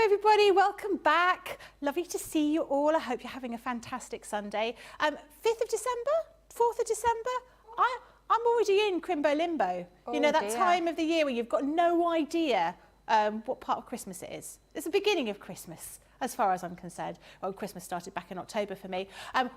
Hello everybody, welcome back. Lovely to see you all. I hope you're having a fantastic Sunday. 5th of December, 4th of December, I'm already in Crimbo Limbo. Oh, you know, that dear. time of the year where you've got no idea what part of Christmas it is. It's the beginning of Christmas, as far as I'm concerned. Well, Christmas started back in October for me.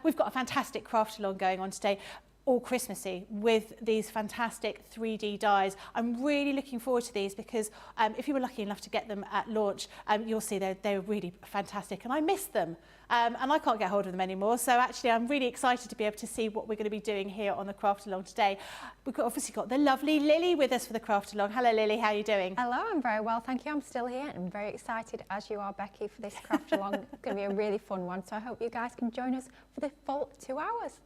We've got a fantastic craft along going on today, all Christmassy, with these fantastic 3D dies. I'm really looking forward to these because if you were lucky enough to get them at launch, you'll see they're really fantastic, and I miss them. And I can't get hold of them anymore, so actually I'm really excited to be able to see what we're going to be doing here on the Craft Along today. We've obviously got the lovely Lily with us for the Craft Along. Hello Lily, how are you doing? Hello, I'm very well, thank you. I'm still here and I'm very excited, as you are, Becky, for this Craft Along. It's going to be a really fun one, so I hope you guys can join us for the full 2 hours.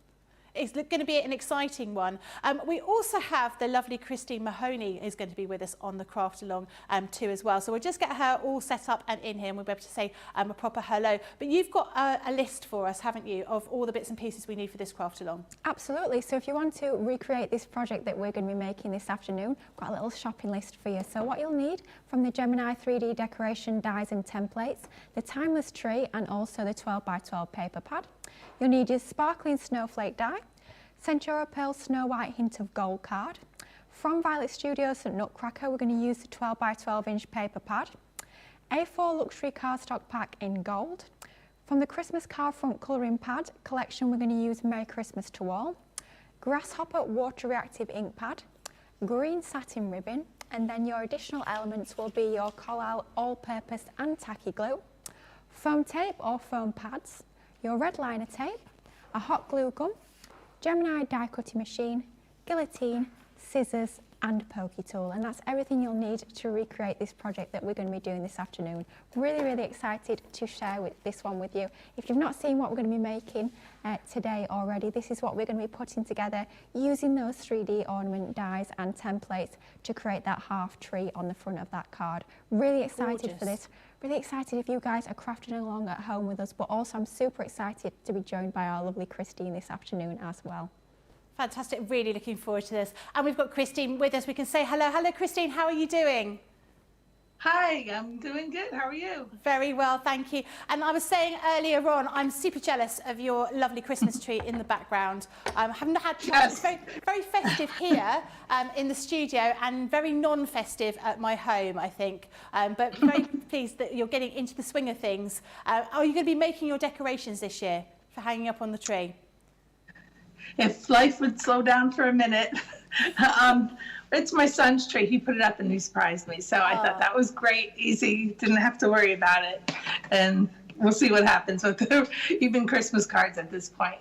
It's going to be an exciting one. We also have the lovely Christine Mahoney is going to be with us on the Craft Along too as well. So we'll just get her all set up and in here and we'll be able to say a proper hello. But you've got a list for us, haven't you, of all the bits and pieces we need for this Craft Along? Absolutely. So if you want to recreate this project that we're going to be making this afternoon, I've got a little shopping list for you. So what you'll need from the Gemini 3D decoration dies and templates, the timeless tree and also the 12x12 paper pad. You'll need your sparkling snowflake die, Centura Pearl Snow White Hint of Gold card. From Violet Studios St Nutcracker, we're going to use the 12x12 inch paper pad. A4 luxury cardstock pack in gold. From the Christmas card front colouring pad collection, we're going to use Merry Christmas to All. Grasshopper water reactive ink pad, green satin ribbon, and then your additional elements will be your Collal all-purpose and tacky glue, foam tape or foam pads, your red liner tape, a hot glue gun, Gemini die cutting machine, guillotine, scissors and pokey tool, and that's everything you'll need to recreate this project that we're going to be doing this afternoon. Really excited to share this one with you. If you've not seen what we're going to be making today already, this is what we're going to be putting together using those 3D ornament dies and templates to create that half tree on the front of that card. Really excited Gorgeous. for this. Really excited if you guys are crafting along at home with us, but also I'm super excited to be joined by our lovely Christine this afternoon as well. Fantastic, really looking forward to this. And we've got Christine with us. We can say hello. Hello Christine, how are you doing? Hi, I'm doing good. How are you? Very well, thank you. And I was saying earlier on, I'm super jealous of your lovely Christmas tree in the background. I haven't had chance. It's very festive here in the studio and very non-festive at my home, I think. But very pleased that you're getting into the swing of things. Are you going to be making your decorations this year for hanging up on the tree? If life would slow down for a minute. It's my son's tree. He put it up and he surprised me. So I thought that was great, easy, didn't have to worry about it. And we'll see what happens with even Christmas cards at this point.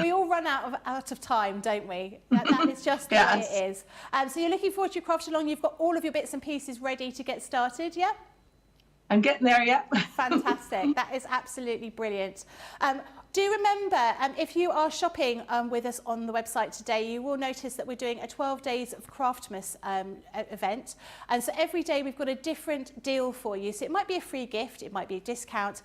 We all run out of time, don't we? That is just what it is. So you're looking forward to your Craft Along. You've got all of your bits and pieces ready to get started, yeah? I'm getting there, yeah. Fantastic. That is absolutely brilliant. Do remember, if you are shopping with us on the website today, you will notice that we're doing a 12 Days of Craftmas event. And so every day we've got a different deal for you. So it might be a free gift, it might be a discount,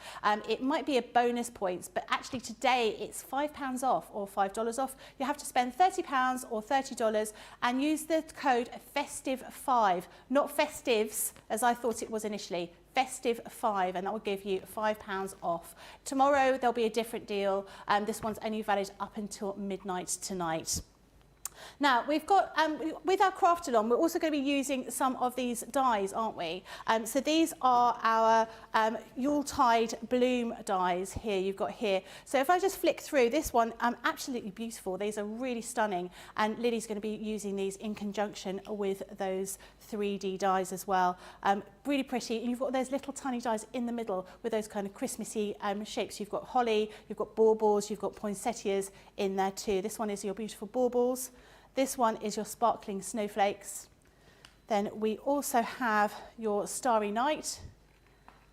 it might be a bonus points, but actually today it's £5 off or $5 off. You have to spend £30 or $30 and use the code FESTIVE5, not festives as I thought it was initially. Festive5, and that will give you £5 off. Tomorrow there'll be a different deal. This one's only valid up until midnight tonight. Now, we've got, with our Craft Along, we're also going to be using some of these dies, aren't we? So these are our Yuletide bloom dies here, you've got here. So if I just flick through this one, absolutely beautiful. These are really stunning. And Lily's going to be using these in conjunction with those 3D dies as well. Really pretty. And you've got those little tiny dies in the middle with those kind of Christmassy shapes. You've got holly, you've got baubles, you've got poinsettias in there too. This one is your beautiful baubles. This one is your sparkling snowflakes. Then we also have your Starry Night.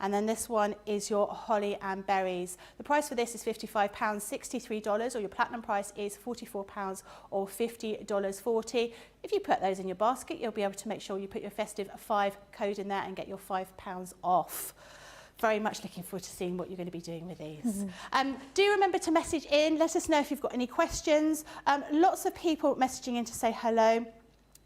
And then this one is your holly and berries. The price for this is £55, $63, or your platinum price is £44 or $50.40. If you put those in your basket, you'll be able to make sure you put your festive 5 code in there and get your £5 off. Very much looking forward to seeing what you're going to be doing with these. Do remember to message in. Let us know if you've got any questions. Lots of people messaging in to say hello.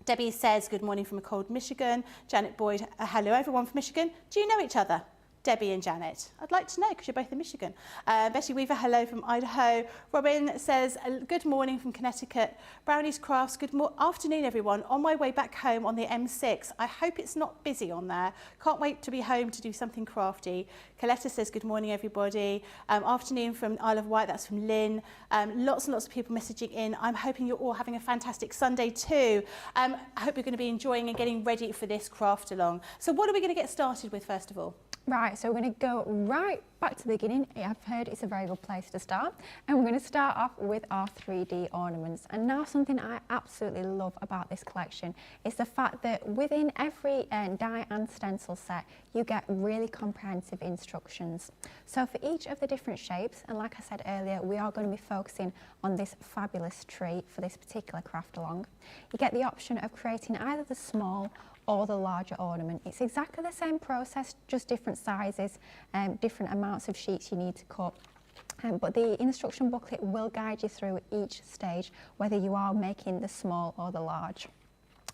Debbie says, good morning from a cold Michigan. Janet Boyd, hello everyone from Michigan. Do you know each other? Debbie and Janet. I'd like to know because you're both in Michigan. Betty Weaver, hello from Idaho. Robin says, good morning from Connecticut. Brownies Crafts, good afternoon everyone. On my way back home on the M6. I hope it's not busy on there. Can't wait to be home to do something crafty. Coletta says, good morning everybody. Afternoon from Isle of Wight, that's from Lynn. Lots and lots of people messaging in. I'm hoping you're all having a fantastic Sunday too. I hope you're going to be enjoying and getting ready for this craft along. So what are we going to get started with first of all? Right, so we're going to go right back to the beginning. I've heard it's a very good place to start. And we're going to start off with our 3D ornaments. And now something I absolutely love about this collection is the fact that within every die and stencil set, you get really comprehensive instructions. So for each of the different shapes, and like I said earlier, we are going to be focusing on this fabulous tree for this particular craft along. You get the option of creating either the small or the larger ornament. It's exactly the same process, just different sizes, different amounts of sheets you need to cut. But the instruction booklet will guide you through each stage, whether you are making the small or the large.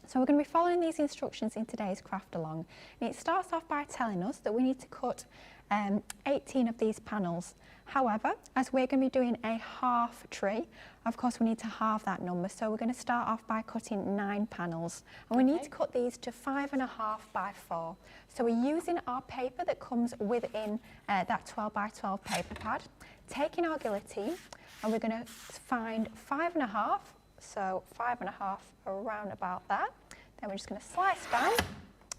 So we're going to be following these instructions in today's craft along. And it starts off by telling us that we need to cut 18 of these panels. However, as we're going to be doing a half tree, of course we need to halve that number. So we're going to start off by cutting 9 panels. And we need to cut these to 5.5 by 4. So we're using our paper that comes within that 12 by 12 paper pad, taking our guillotine, and we're going to find 5.5. So 5.5 around about that. Then we're just going to slice down.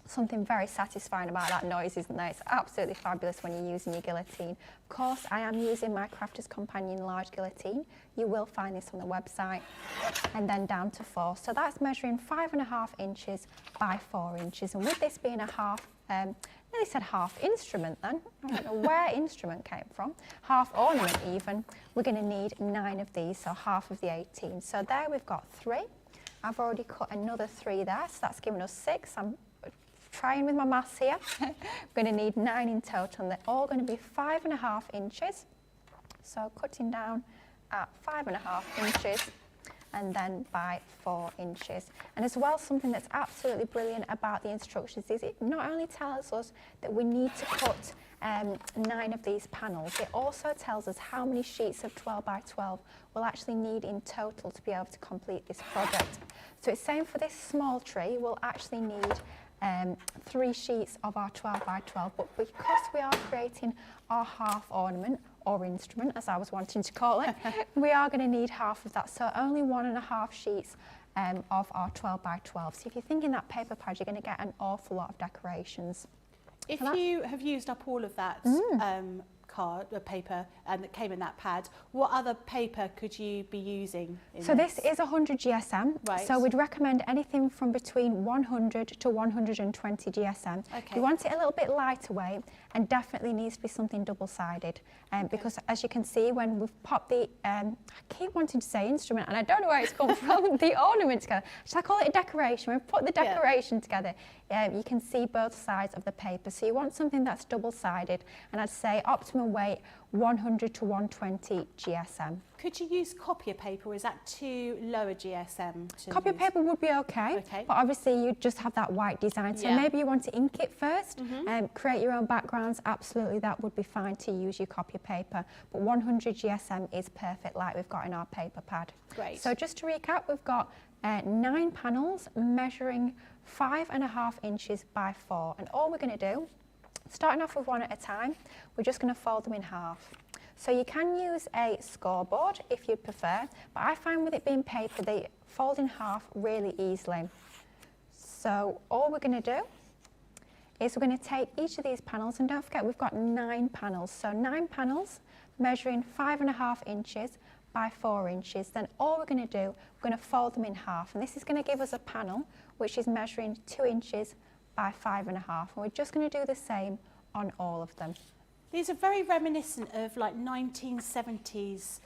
Something very satisfying about that noise, isn't there? It's absolutely fabulous when you're using your guillotine. Of course, I am using my Crafter's Companion large guillotine. You will find this on the website. And then down to 4. So that's measuring 5.5 inches by 4 inches. And with this being a half, nearly said half instrument then. I don't know where instrument came from. Half ornament even. We're going to need 9 of these, so half of the 18. So there we've got 3. I've already cut another 3 there, so that's given us 6. I'm trying with my maths here. We're going to need 9 in total, and they're all going to be 5.5 inches. So cutting down at 5.5 inches and then by 4 inches. And as well, something that's absolutely brilliant about the instructions is it not only tells us that we need to cut 9 of these panels, it also tells us how many sheets of 12 by 12 we'll actually need in total to be able to complete this project. So it's saying for this small tree, we'll actually need 3 sheets of our 12 by 12, but because we are creating our half ornament, or instrument as I was wanting to call it, we are going to need half of that, so only 1.5 sheets of our 12 by 12. So if you're thinking that paper pad, you're going to get an awful lot of decorations. If you have used up all of that paper that came in that pad, what other paper could you be using in So this is 100 GSM, right. So we'd recommend anything from between 100 to 120 GSM. Okay. You want it a little bit lighter weight, and definitely needs to be something double-sided, because as you can see when we've popped the, I keep wanting to say instrument and I don't know where it's come from, the ornament together. Should I call it a decoration? We've put the decoration together. You can see both sides of the paper, so you want something that's double-sided, and I'd say optimum weight 100 to 120 GSM. Could you use copier paper, or is that too low a GSM? Copier paper would be okay, but obviously you just have that white design, so maybe you want to ink it first and create your own backgrounds. Absolutely, that would be fine to use your copier paper, but 100 GSM is perfect, like we've got in our paper pad. Great. So just to recap, we've got 9 panels measuring 5.5 inches by 4, and all we're going to do, starting off with one at a time, we're just going to fold them in half. So you can use a scoreboard if you prefer, but I find with it being paper, they fold in half really easily. So all we're going to do is we're going to take each of these panels, and don't forget we've got 9 panels. So 9 panels measuring 5.5 inches by 4 inches. Then all we're going to do, we're going to fold them in half, and this is going to give us a panel which is measuring 2 inches by 5.5, and we're just going to do the same on all of them. These are very reminiscent of like 1970s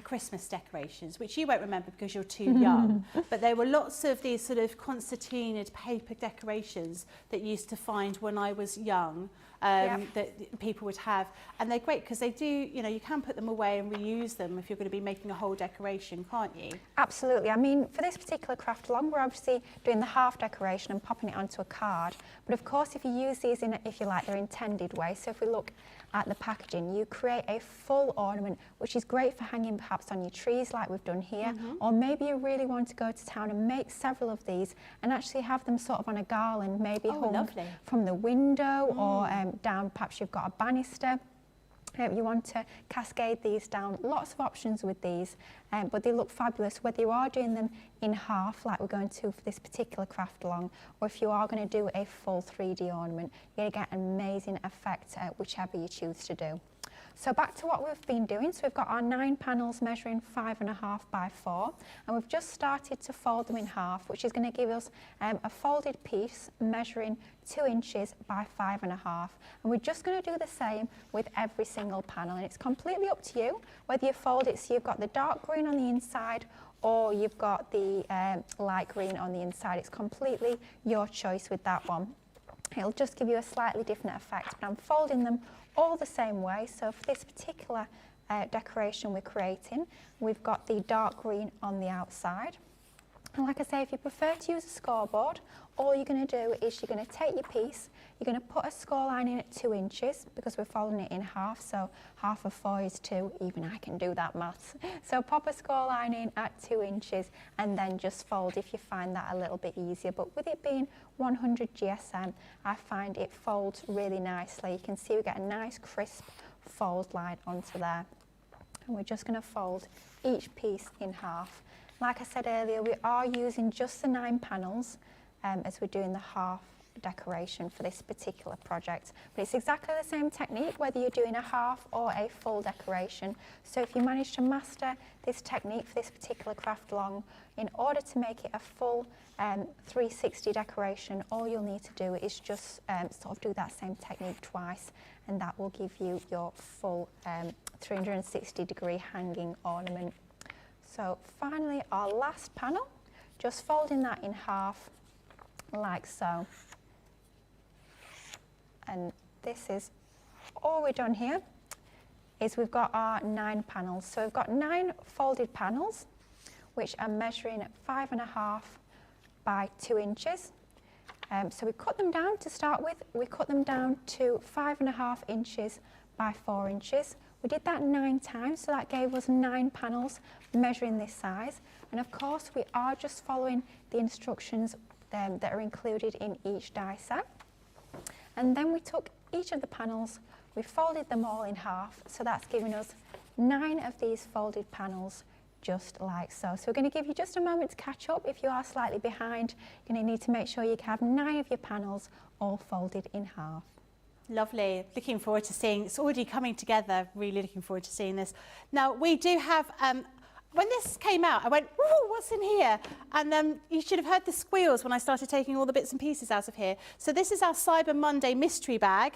Christmas decorations, which you won't remember because you're too young, but there were lots of these sort of concertinaed paper decorations that you used to find when I was young, that people would have, and they're great because they do, you know, you can put them away and reuse them if you're going to be making a whole decoration, can't you? Absolutely. I mean, for this particular craft along, we're obviously doing the half decoration and popping it onto a card, but of course if you use these in, if you like, their intended way, so if we look at the packaging, you create a full ornament, which is great for hanging perhaps on your trees like we've done here, or maybe you really want to go to town and make several of these and actually have them sort of on a garland, maybe hung from the window or down, perhaps you've got a banister. You want to cascade these down, lots of options with these, but they look fabulous whether you are doing them in half like we're going to for this particular craft along, or if you are going to do a full 3D ornament, you're going to get an amazing effect whichever you choose to do. So back to what we've been doing, so we've got our 9 panels measuring 5.5 by 4, and we've just started to fold them in half, which is going to give us a folded piece measuring 2 inches by 5.5, and we're just going to do the same with every single panel, and it's completely up to you whether you fold it so you've got the dark green on the inside or you've got the light green on the inside. It's completely your choice with that one. It'll just give you a slightly different effect, but I'm folding them all the same way. So for this particular decoration we're creating, we've got the dark green on the outside. And like I say, if you prefer to use a scoreboard, all you're going to do is you're going to take your piece, you're going to put a score line in at 2 inches because we're folding it in half, so half of 4 is 2, even I can do that maths. So pop a score line in at 2 inches and then just fold if you find that a little bit easier. But with it being 100 GSM, I find it folds really nicely. You can see we get a nice crisp fold line onto there. And we're just going to fold each piece in half. Like I said earlier, we are using just the 9 panels as we're doing the half decoration for this particular project. But it's exactly the same technique whether you're doing a half or a full decoration. So if you manage to master this technique for this particular craft along, in order to make it a full 360 decoration, all you'll need to do is just sort of do that same technique twice, and that will give you your full 360-degree hanging ornament. So finally, our last panel, just folding that in half like so. And this is all we've done here, is we've got our 9 panels. So we've got 9 folded panels, which are measuring 5.5 by 2 inches. So we cut them down to start with. We cut them down to 5.5 inches by 4 inches. We did that 9 times, so that gave us 9 panels measuring this size. And of course, we are just following the instructions that are included in each die set. And then we took each of the panels, we folded them all in half, so that's giving us 9 of these folded panels, just like so. So we're going to give you just a moment to catch up. If you are slightly behind, you're going to need to make sure you have 9 of your panels all folded in half. Lovely. Looking forward to seeing, it's already coming together, really looking forward to seeing this. Now, we do have, when this came out, I went, ooh, what's in here? And you should have heard the squeals when I started taking all the bits and pieces out of here. So this is our Cyber Monday mystery bag.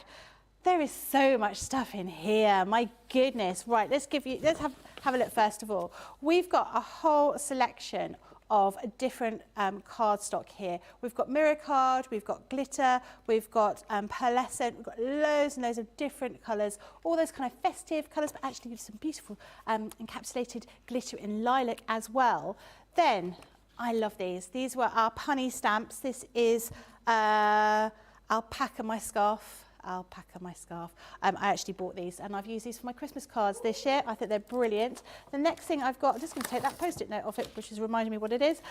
There is so much stuff in here, my goodness. Right, let's have a look first of all. We've got a whole selection of a different cardstock here. We've got mirror card, we've got glitter, we've got pearlescent, we've got loads and loads of different colours, all those kind of festive colours, but actually with some beautiful encapsulated glitter in lilac as well. Then, I love these. These were our punny stamps. This is alpaca my scarf. Alpaca my scarf. I actually bought these and I've used these for my Christmas cards this year. I think they're brilliant. The next thing I've got, I'm just going to take that post-it note off it, which is reminding me what it is.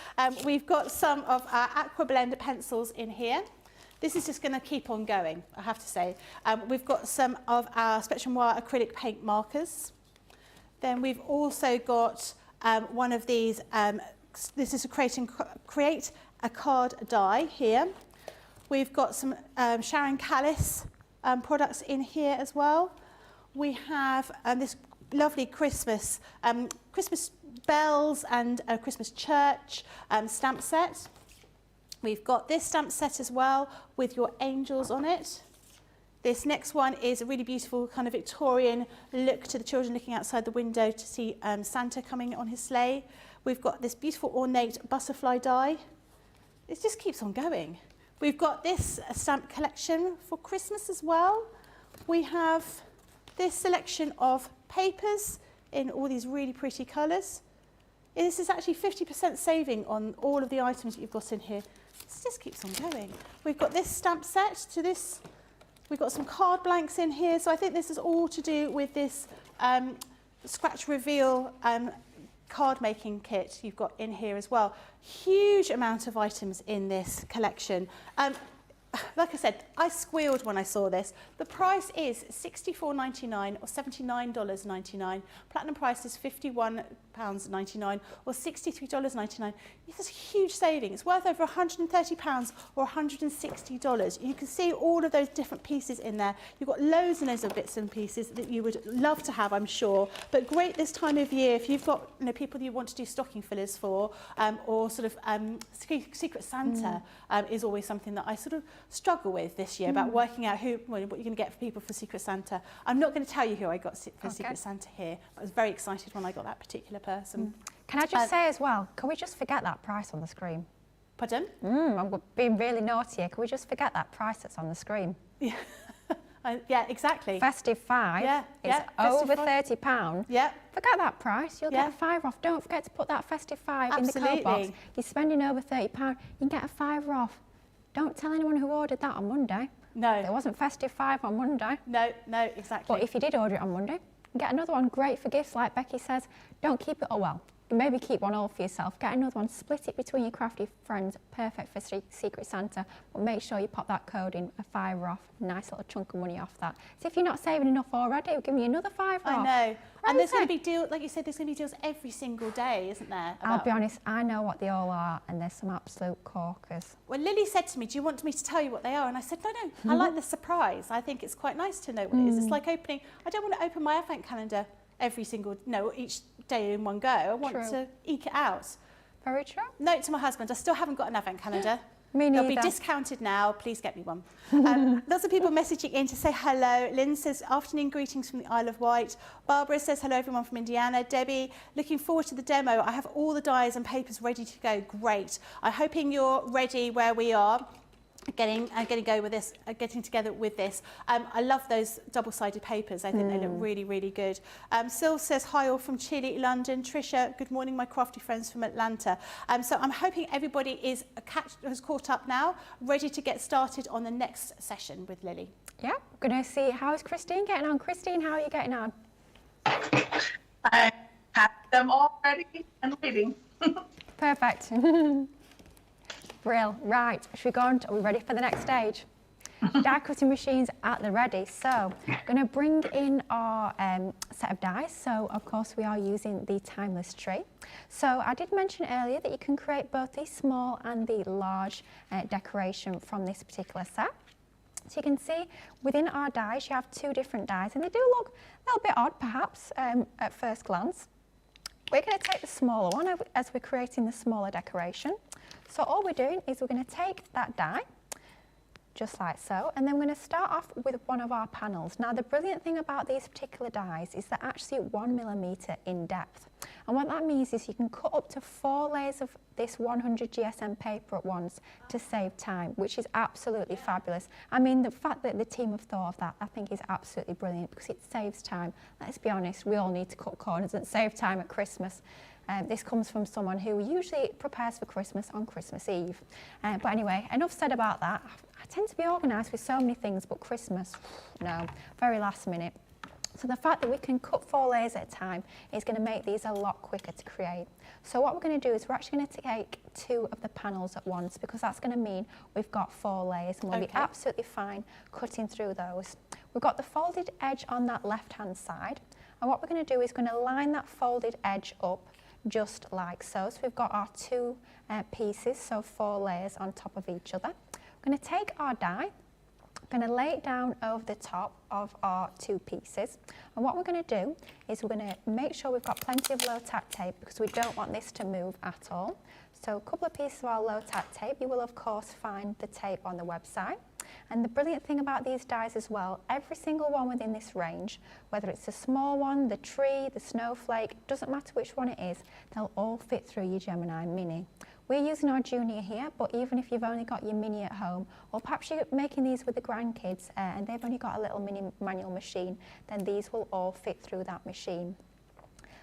We've got some of our aqua blender pencils in here. This is just going to keep on going, I have to say. We've got some of our Spectrum Wire acrylic paint markers. Then we've also got one of these, this is create a card die here. We've got some Sharon Callis products in here as well. We have this lovely Christmas bells and a Christmas church stamp set. We've got this stamp set as well with your angels on it. This next one is a really beautiful kind of Victorian look to the children looking outside the window to see Santa coming on his sleigh. We've got this beautiful ornate butterfly die. It just keeps on going. We've got this stamp collection for Christmas as well. We have this selection of papers in all these really pretty colours. This is actually 50% saving on all of the items that you've got in here. This just keeps on going. We've got this stamp set to this. We've got some card blanks in here. So I think this is all to do with this scratch reveal card making kit you've got in here as well. Huge amount of items in this collection. Like I said, I squealed when I saw this. The price is $64.99 or $79.99. Platinum price is £51.99 or $63.99. It's a huge saving. It's worth over £130 or $160. You can see all of those different pieces in there. You've got loads and loads of bits and pieces that you would love to have, I'm sure. But great this time of year if you've got people that you want to do stocking fillers for, or sort of Secret Santa is always something that I sort of struggle with this year about working out what you're going to get for people for Secret Santa. I'm not going to tell you who I got for Secret Santa here. I was very excited when I got that particular person. Can I just say as well, can we just forget that price on the screen? Pardon? I'm being really naughty here. Can we just forget that price that's on the screen? Yeah, yeah, exactly. Festive 5 is over £30. Yeah. Forget that price, you'll get a £5 off. Don't forget to put that Festive 5 in the code box. You're spending over £30, you can get a £5 off. Don't tell anyone who ordered that on Monday. No. There wasn't Festive 5 on Monday. No, exactly. But if you did order it on Monday, you can get another one great for gifts, like Becky says. Don't keep it all well. Maybe keep one all for yourself. Get another one, split it between your crafty friends. Perfect for Secret Santa. But make sure you pop that code in, a £5 off. Nice little chunk of money off that. So if you're not saving enough already, we'll give you another £5 off. I know. And there's going to be deals, like you said, there's going to be deals every single day, isn't there? I'll be honest, I know what they all are, and there's some absolute corkers. Well, Lily said to me, do you want me to tell you what they are? And I said, no, I like the surprise. I think it's quite nice to know what it is. It's like opening, I don't want to open my advent calendar each day in one go. I want to eke it out. Very true. Note to my husband, I still haven't got an advent calendar. Me neither. They'll be discounted now. Please get me one. Lots of people messaging in to say hello. Lynn says, afternoon greetings from the Isle of Wight. Barbara says, hello everyone from Indiana. Debbie, looking forward to the demo. I have all the dies and papers ready to go. Great. I'm hoping you're ready where we are. Getting together with this. I love those double-sided papers. I think they look really, really good. Syl says, hi all from Chile, London. Trisha, good morning, my crafty friends from Atlanta. So I'm hoping everybody has caught up now, ready to get started on the next session with Lily. Yeah, we're going to see how's Christine getting on. Christine, how are you getting on? I have them all ready and waiting. Perfect. Brill. Right, should we go on? Are we ready for the next stage? Die cutting machines at the ready. So I'm going to bring in our set of dies. So of course we are using the timeless tree. So I did mention earlier that you can create both the small and the large decoration from this particular set. So you can see within our dies you have two different dies, and they do look a little bit odd perhaps at first glance. We're going to take the smaller one as we're creating the smaller decoration. So all we're doing is we're going to take that die, just like so, and then we're going to start off with one of our panels. Now the brilliant thing about these particular dies is they're actually 1mm in depth. And what that means is you can cut up to 4 layers of this 100 GSM paper at once to save time, which is absolutely fabulous. I mean, the fact that the team have thought of that, I think is absolutely brilliant because it saves time. Let's be honest, we all need to cut corners and save time at Christmas. This comes from someone who usually prepares for Christmas on Christmas Eve. But anyway, enough said about that. I tend to be organised with so many things, but Christmas, no, very last minute. So the fact that we can cut 4 layers at a time is going to make these a lot quicker to create. So what we're going to do is we're actually going to take 2 of the panels at once, because that's going to mean we've got 4 layers and we'll be absolutely fine cutting through those. We've got the folded edge on that left-hand side, and what we're going to do is going to line that folded edge up just like so. So we've got our 2 pieces, so 4 layers on top of each other. We're going to take our die, we're going to lay it down over the top of our 2 pieces, and what we're going to do is we're going to make sure we've got plenty of low tack tape, because we don't want this to move at all. So a couple of pieces of our low tack tape. You will of course find the tape on the website. And the brilliant thing about these dies as well, every single one within this range, whether it's the small one, the tree, the snowflake, doesn't matter which one it is, they'll all fit through your Gemini Mini. We're using our Junior here, but even if you've only got your Mini at home, or perhaps you're making these with the grandkids and they've only got a little mini manual machine, then these will all fit through that machine.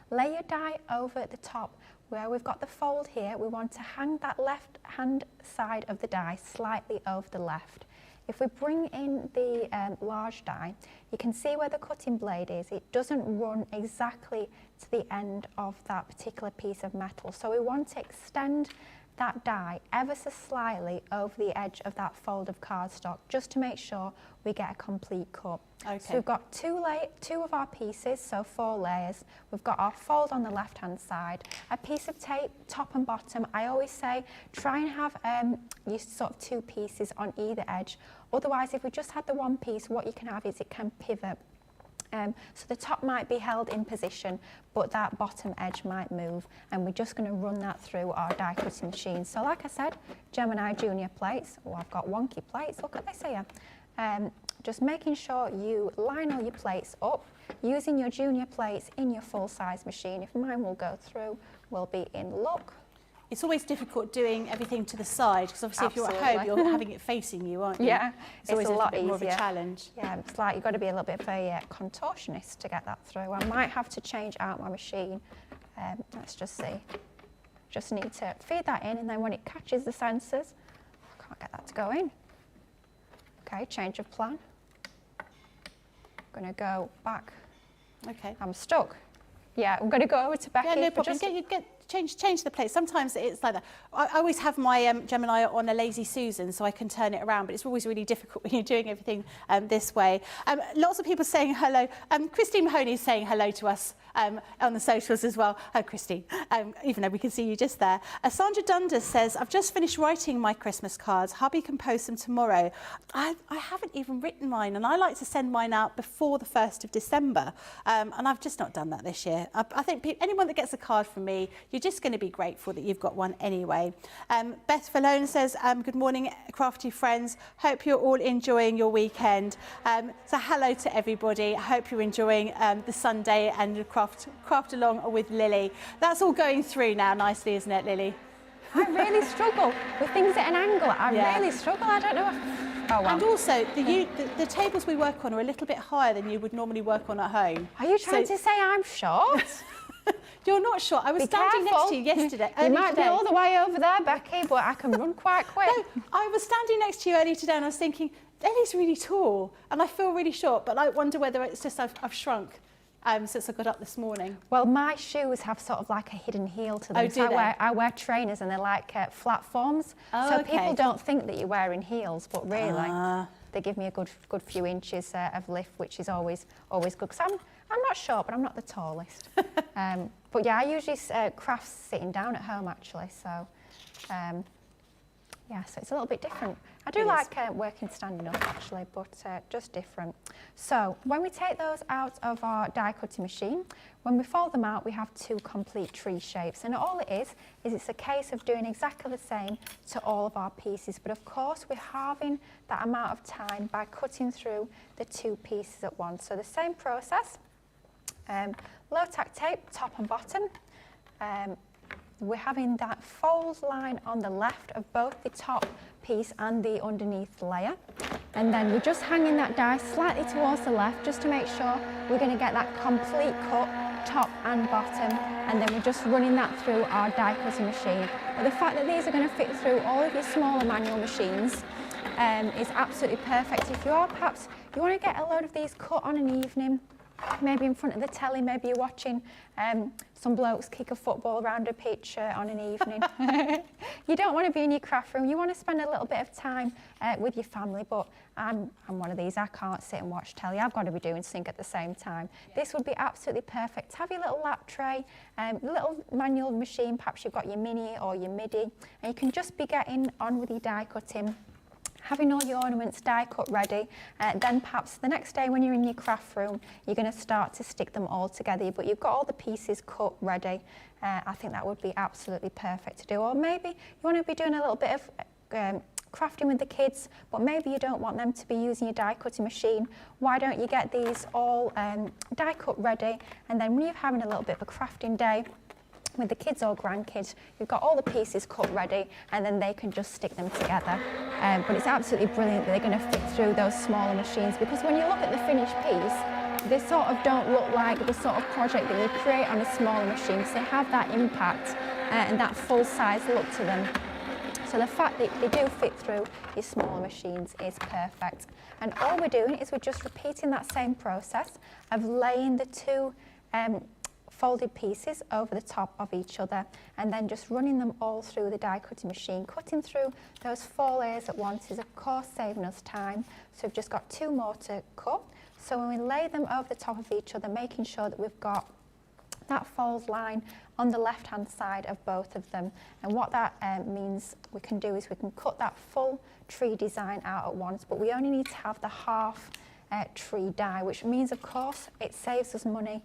Lay your die over at the top where we've got the fold here. We want to hang that left hand side of the die slightly over the left. If we bring in the large die, you can see where the cutting blade is. It doesn't run exactly to the end of that particular piece of metal. So we want to extend that die ever so slightly over the edge of that fold of cardstock, just to make sure we get a complete cut. Okay. So we've got two of our pieces, so 4 layers. We've got our fold on the left hand side, a piece of tape top and bottom. I always say try and have your sort of 2 pieces on either edge. Otherwise, if we just had the 1 piece, what you can have is it can pivot. So the top might be held in position, but that bottom edge might move, and we're just going to run that through our die cutting machine. So like I said, Gemini Junior plates. Oh, I've got wonky plates, look at this here. Just making sure you line all your plates up, using your Junior plates in your full-size machine. If mine will go through, we'll be in luck. It's always difficult doing everything to the side, because obviously if you're at home, you're having it facing you, aren't you? Yeah, it's always a lot bit more of a easier. challenge. Yeah, it's like you've got to be a little bit of a contortionist to get that through. I might have to change out my machine. Let's just see. Just need to feed that in, and then when it catches the sensors, I can't get that to go in. Okay, change of plan. I'm going to go back. Okay. I'm stuck. Yeah, I'm going to go over to Becky. Yeah, no problem. Change the plate. Sometimes it's like that. I always have my Gemini on a lazy Susan, so I can turn it around, but it's always really difficult when you're doing everything this way. Lots of people saying hello. Christine Mahoney is saying hello to us on the socials as well. Oh, Christine, even though we can see you just there. Sandra Dundas says, I've just finished writing my Christmas cards. Hubby can post them tomorrow. I haven't even written mine, and I like to send mine out before the 1st of December, and I've just not done that this year. I think anyone that gets a card from me, you're just going to be grateful that you've got one anyway. Beth Falone says, good morning, crafty friends. Hope you're all enjoying your weekend. So hello to everybody. I hope you're enjoying the Sunday and craft along with Lily. That's all going through now nicely, isn't it, Lily? I really struggle with things at an angle. I really struggle. I don't know. Oh, well. And also, the tables we work on are a little bit higher than you would normally work on at home. Are you trying to say I'm short? You're not sure. I was standing next to you yesterday. You might be all the way over there, Becky, but I can run quite quick. No, I was standing next to you earlier today and I was thinking, Lily's really tall and I feel really short, but I wonder whether it's just I've shrunk since I got up this morning. Well, my shoes have sort of like a hidden heel to them. Oh, do so they? I wear trainers and they're like flat forms. Oh, so okay. people don't think that you're wearing heels, but really they give me a good few inches of lift, which is always good. Because I'm not short, but I'm not the tallest. But yeah, I usually craft sitting down at home actually. So yeah, so it's a little bit different. I do like working standing up actually, but just different. So when we take those out of our die cutting machine, when we fold them out, we have 2 complete tree shapes. And all it is it's a case of doing exactly the same to all of our pieces. But of course, we're halving that amount of time by cutting through the 2 pieces at once. So the same process, low tack tape, top and bottom. We're having that fold line on the left of both the top piece and the underneath layer. And then we're just hanging that die slightly towards the left just to make sure we're going to get that complete cut, top and bottom. And then we're just running that through our die cutting machine. But the fact that these are going to fit through all of your smaller manual machines is absolutely perfect. If you are perhaps, you want to get a load of these cut on an evening, maybe in front of the telly, maybe you're watching some blokes kick a football around a pitch on an evening. You don't want to be in your craft room. You want to spend a little bit of time with your family, but I'm one of these. I can't sit and watch telly. I've got to be doing something at the same time. This would be absolutely perfect. Have your little lap tray, little manual machine. Perhaps you've got your mini or your midi, and you can just be getting on with your die cutting, having all your ornaments die cut ready. Then perhaps the next day when you're in your craft room, you're going to start to stick them all together, but you've got all the pieces cut ready. I think that would be absolutely perfect to do. Or maybe you want to be doing a little bit of crafting with the kids, but maybe you don't want them to be using your die cutting machine. Why don't you get these all die cut ready, and then when you're having a little bit of a crafting day with the kids or grandkids, you've got all the pieces cut ready, and then they can just stick them together. But it's absolutely brilliant that they're going to fit through those smaller machines, because when you look at the finished piece, they sort of don't look like the sort of project that you create on a smaller machine, because they have that impact and that full size look to them. So the fact that they do fit through your smaller machines is perfect. And all we're doing is we're just repeating that same process of laying the two folded pieces over the top of each other, and then just running them all through the die cutting machine. Cutting through those 4 layers at once is of course saving us time, so we've just got 2 more to cut. So when we lay them over the top of each other, making sure that we've got that fold line on the left hand side of both of them. And what that means we can do is we can cut that full tree design out at once, but we only need to have the half tree die, which means of course it saves us money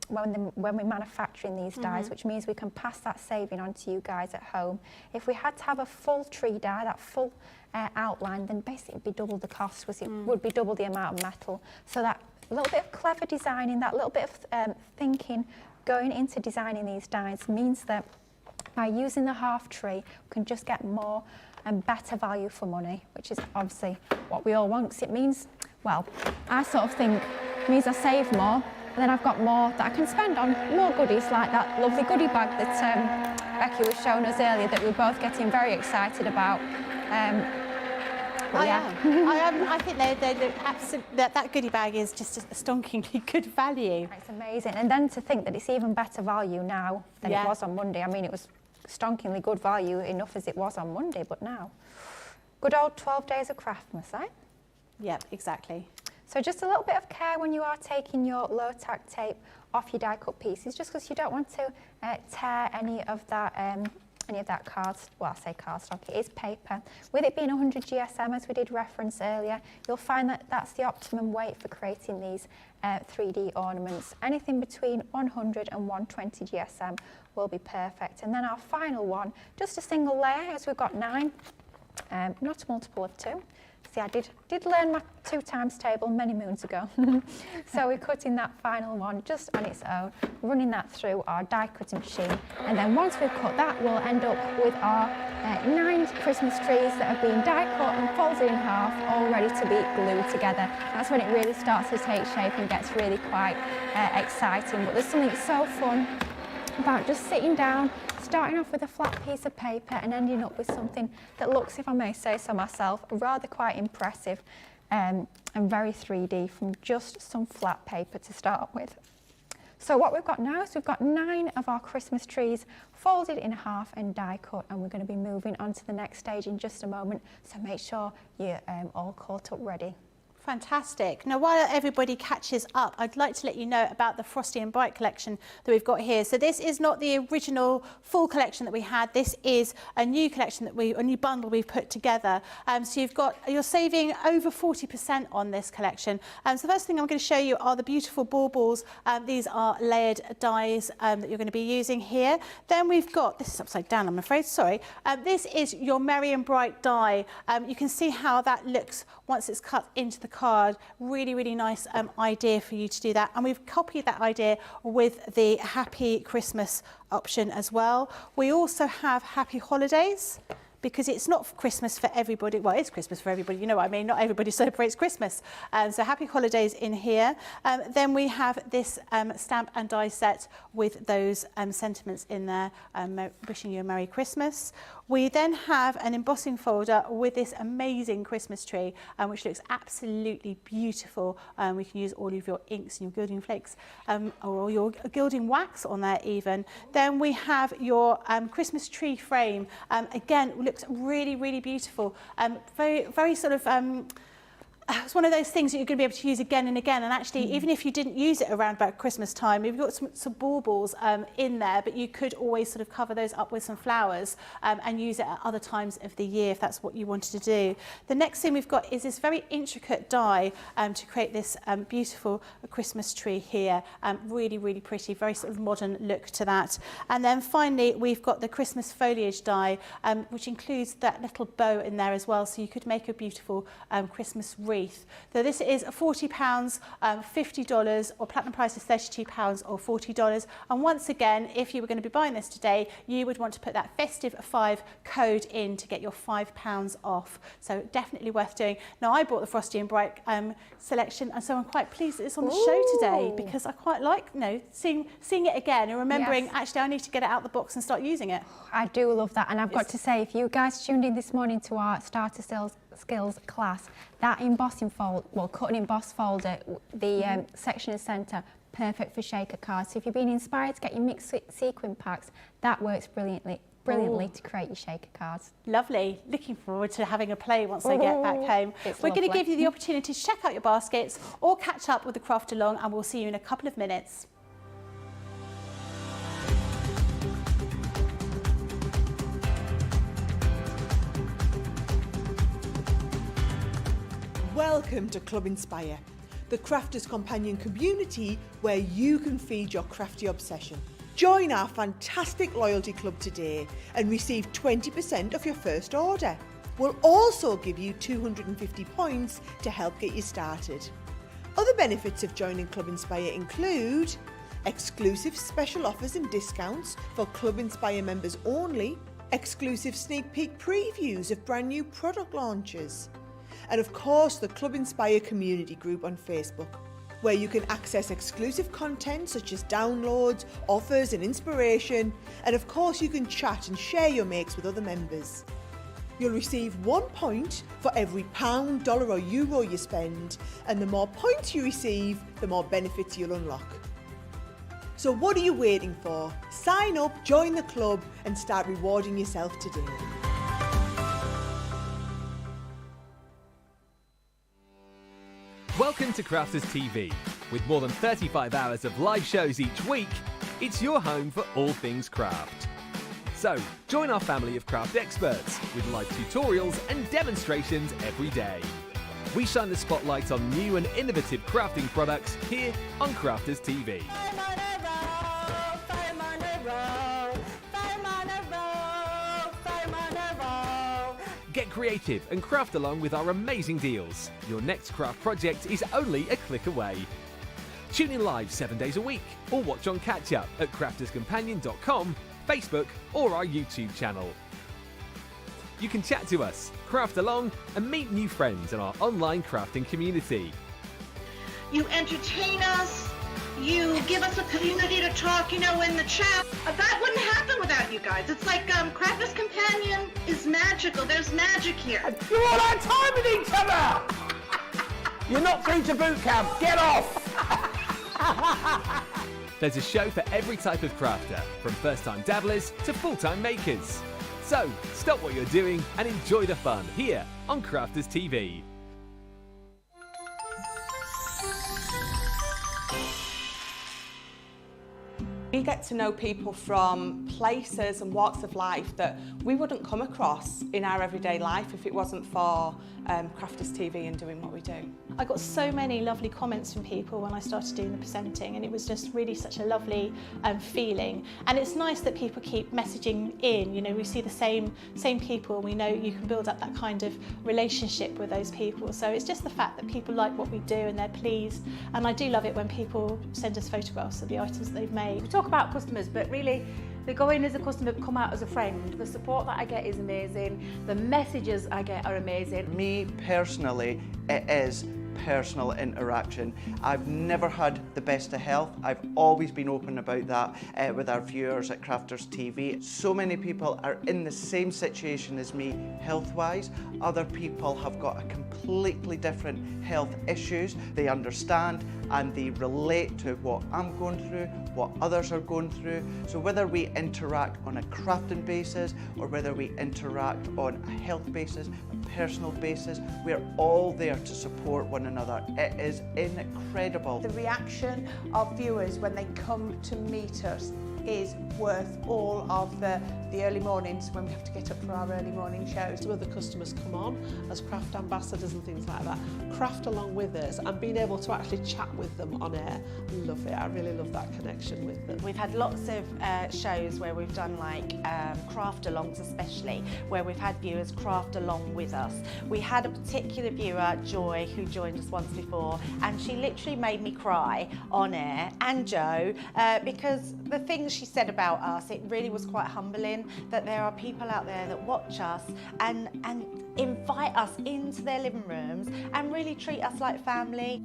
when we're manufacturing these dies, which means we can pass that saving on to you guys at home. If we had to have a full tree die, that full outline, then basically it'd be double the cost, it would be double the amount of metal. So that little bit of clever designing, that little bit of thinking going into designing these dies means that by using the half tree, we can just get more and better value for money, which is obviously what we all want, because it means, well, I sort of think it means I save more, and then I've got more that I can spend on more goodies, like that lovely goodie bag that Becky was showing us earlier, that we're both getting very excited about. I am. I think that goodie bag is just a stonkingly good value. It's amazing, and then to think that it's even better value now than it was on Monday. I mean, it was stonkingly good value enough as it was on Monday, but now, good old 12 days of Craftmas, eh? Yep, exactly. So just a little bit of care when you are taking your low tack tape off your die cut pieces, just because you don't want to tear any of that cardstock, it is paper. With it being 100 GSM, as we did reference earlier, you'll find that that's the optimum weight for creating these 3D ornaments. Anything between 100 and 120 GSM will be perfect. And then our final one, just a single layer, as we've got 9, not a multiple of 2. See, I did learn my 2 times table many moons ago. So we're cutting that final one just on its own, running that through our die cutting machine. And then once we've cut that, we'll end up with our 9 Christmas trees that have been die cut and folded in half, all ready to be glued together. That's when it really starts to take shape and gets really quite exciting. But there's something so fun about just sitting down, starting off with a flat piece of paper and ending up with something that looks, if I may say so myself, rather quite impressive and very 3D from just some flat paper to start with. So what we've got now is we've got 9 of our Christmas trees folded in half and die cut, and we're going to be moving on to the next stage in just a moment, so make sure you're all caught up ready. Fantastic. Now, while everybody catches up, I'd like to let you know about the Frosty and Bright collection that we've got here. So this is not the original full collection that we had. This is a new collection a new bundle we've put together. So you're saving over 40% on this collection. So the first thing I'm going to show you are the beautiful baubles. These are layered dies that you're going to be using here. Then we've got, this is upside down, I'm afraid, sorry. This is your Merry and Bright die. You can see how that looks once it's cut into the card. Really, really nice idea for you to do that. And we've copied that idea with the Happy Christmas option as well. We also have Happy Holidays, because it's not Christmas for everybody. Well, it's Christmas for everybody, you know what I mean? Not everybody celebrates Christmas. So Happy Holidays in here. Then we have this stamp and die set with those sentiments in there, wishing you a Merry Christmas. We then have an embossing folder with this amazing Christmas tree, which looks absolutely beautiful. We can use all of your inks and your gilding flakes, or your gilding wax on there even. Then we have your Christmas tree frame. Again, looks really, really beautiful. Very, very sort of it's one of those things that you're going to be able to use again and again. And actually, even if you didn't use it around about Christmas time, you've got some baubles in there, but you could always sort of cover those up with some flowers and use it at other times of the year if that's what you wanted to do. The next thing we've got is this very intricate die to create this beautiful Christmas tree here. Really, really pretty, very sort of modern look to that. And then finally, we've got the Christmas foliage die, which includes that little bow in there as well, so you could make a beautiful Christmas wreath. So this is £40, $50, or platinum price is £32 or $40. And once again, if you were going to be buying this today, you would want to put that Festive 5 code in to get your £5 off. So definitely worth doing. Now, I bought the Frosty and Bright selection, and so I'm quite pleased that it's on the show today, because I quite like, you know, seeing it again and remembering, actually, I need to get it out of the box and start using it. I do love that, and I've got to say, if you guys tuned in this morning to our Starter Skills class, that embossing fold, well, cut and emboss folder, the section and centre, perfect for shaker cards. So if you've been inspired to get your mixed sequin packs, that works brilliantly to create your shaker cards. Lovely. Looking forward to having a play once I get back home. We're going to give you the opportunity to check out your baskets or catch up with the craft along, and we'll see you in a couple of minutes. Welcome to Club Inspire, the crafters' companion community where you can feed your crafty obsession. Join our fantastic loyalty club today and receive 20% off your first order. We'll also give you 250 points to help get you started. Other benefits of joining Club Inspire include exclusive special offers and discounts for Club Inspire members only, exclusive sneak peek previews of brand new product launches, and of course the Club Inspire community group on Facebook, where you can access exclusive content such as downloads, offers and inspiration, and of course you can chat and share your makes with other members. You'll receive 1 point for every £1, $1 or euro you spend, and the more points you receive, the more benefits you'll unlock. So what are you waiting for? Sign up, join the club and start rewarding yourself today. Welcome to Crafters TV. With more than 35 hours of live shows each week, it's your home for all things craft. So, join our family of craft experts with live tutorials and demonstrations every day. We shine the spotlight on new and innovative crafting products here on Crafters TV. Get creative and craft along with our amazing deals. Your next craft project is only a click away. Tune in live 7 days a week or watch on catch up at crafterscompanion.com, Facebook or our YouTube channel. You can chat to us, craft along and meet new friends in our online crafting community. You entertain us, you give us a community to talk, in the chat. That wouldn't happen without you guys. It's like Crafters Companion is magical. There's magic here. You all had time with each other! You're not free to boot camp. Get off! There's a show for every type of crafter, from first-time dabblers to full-time makers. So, stop what you're doing and enjoy the fun here on Crafters TV. We get to know people from places and walks of life that we wouldn't come across in our everyday life if it wasn't for Crafters TV and doing what we do. I got so many lovely comments from people when I started doing the presenting, and it was just really such a lovely feeling. And it's nice that people keep messaging in. We see the same people, and we know you can build up that kind of relationship with those people. So it's just the fact that people like what we do and they're pleased. And I do love it when people send us photographs of the items that they've made. We talk about customers, but really they go in as a customer, come out as a friend. The support that I get is amazing. The messages I get are amazing. Me personally, it is personal interaction. I've never had the best of health. I've always been open about that with our viewers at Crafters TV. So many people are in the same situation as me health-wise. Other people have got a completely different health issues. They understand and they relate to what I'm going through, what others are going through. So whether we interact on a crafting basis or whether we interact on a health basis, a personal basis. We're all there to support one another. It is incredible. The reaction of viewers when they come to meet us is worth all of the early mornings when we have to get up for our early morning shows. Some of the customers come on as craft ambassadors and things like that, craft along with us, and being able to actually chat with them on air. I love it. I really love that connection with them. We've had lots of shows where we've done like craft alongs, especially where we've had viewers craft along with us. We had a particular viewer, Joy, who joined us once before, and she literally made me cry on air, and Joe, because the things she said about us, it really was quite humbling that there are people out there that watch us and invite us into their living rooms and really treat us like family.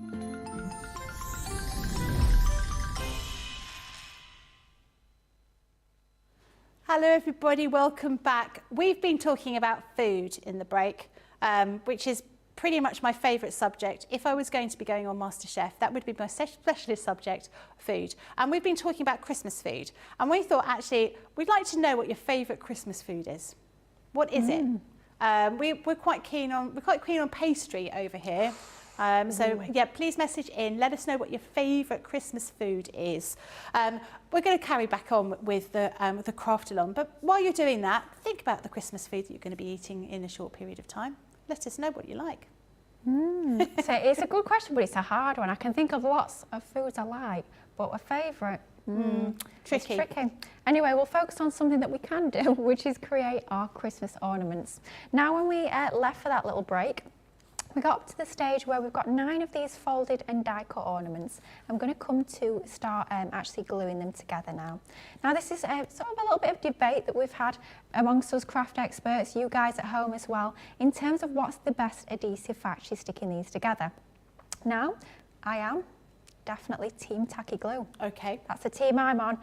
Hello everybody, welcome back. We've been talking about food in the break, which is pretty much my favourite subject. If I was going to be going on MasterChef, that would be my specialist subject, food. And we've been talking about Christmas food. And we thought, actually, we'd like to know what your favourite Christmas food is. What is it? We're quite keen on pastry over here. So yeah, please message in, let us know what your favourite Christmas food is. We're going to carry back on with the craft along, but while you're doing that, think about the Christmas food that you're going to be eating in a short period of time. Let us know what you like. So it's a good question, but it's a hard one. I can think of lots of foods I like, but a favourite, Tricky. It's tricky. Anyway, we'll focus on something that we can do, which is create our Christmas ornaments. Now, when we left for that little break, we got up to the stage where we've got 9 of these folded and die-cut ornaments. I'm going to come to start actually gluing them together now. Now, this is sort of a little bit of debate that we've had amongst us craft experts, you guys at home as well, in terms of what's the best adhesive for actually sticking these together. Now, I am definitely team tacky glue. Okay. That's the team I'm on.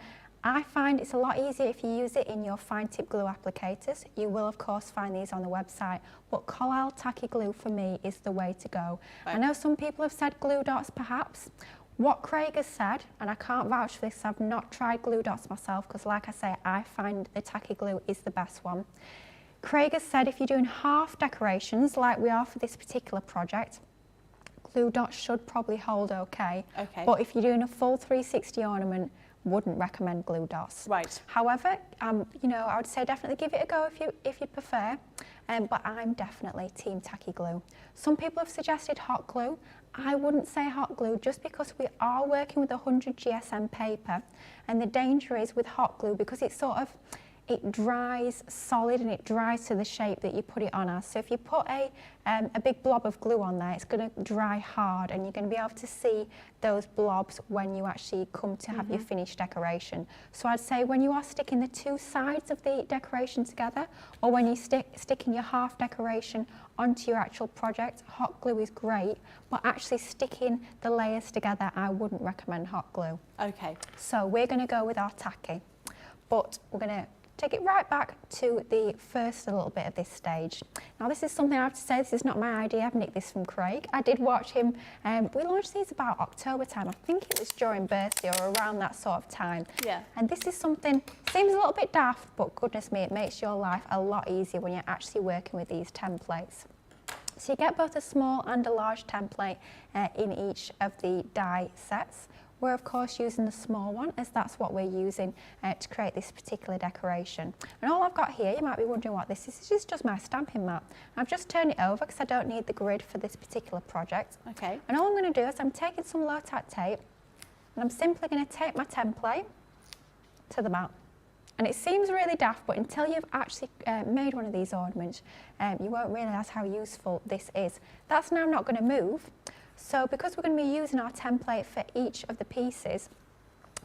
I find it's a lot easier if you use it in your fine tip glue applicators. You will of course find these on the website, but Collal tacky glue for me is the way to go. Right. I know some people have said glue dots perhaps. What Craig has said, and I can't vouch for this, I've not tried glue dots myself because like I say, I find the tacky glue is the best one. Craig has said if you're doing half decorations like we are for this particular project, glue dots should probably hold okay. But if you're doing a full 360 ornament, wouldn't recommend glue dots. Right. However, you know, I would say definitely give it a go if you prefer, but I'm definitely team tacky glue. Some people have suggested hot glue. I wouldn't say hot glue just because we are working with 100 GSM paper, and the danger is with hot glue because it dries solid and it dries to the shape that you put it on as. So if you put a big blob of glue on there, it's going to dry hard and you're going to be able to see those blobs when you actually come to have your finished decoration. So I'd say when you are sticking the 2 sides of the decoration together, or when you sticking your half decoration onto your actual project, hot glue is great, but actually sticking the layers together, I wouldn't recommend hot glue. Okay. So we're going to go with our tacky, but we're going to take it right back to the first little bit of this stage. Now this is something I have to say, this is not my idea, I've nicked this from Craig. I did watch him, we launched these about October time, I think it was during birthday or around that sort of time. Yeah. And this is something, seems a little bit daft, but goodness me, it makes your life a lot easier when you're actually working with these templates. So you get both a small and a large template in each of the die sets. We're of course using the small one as that's what we're using to create this particular decoration. And all I've got here, you might be wondering what this is just my stamping mat. I've just turned it over because I don't need the grid for this particular project. Okay. And all I'm going to do is I'm taking some low-tack tape and I'm simply going to take my template to the mat. And it seems really daft, but until you've actually made one of these ornaments, you won't realise how useful this is. That's now not going to move. So because we're going to be using our template for each of the pieces,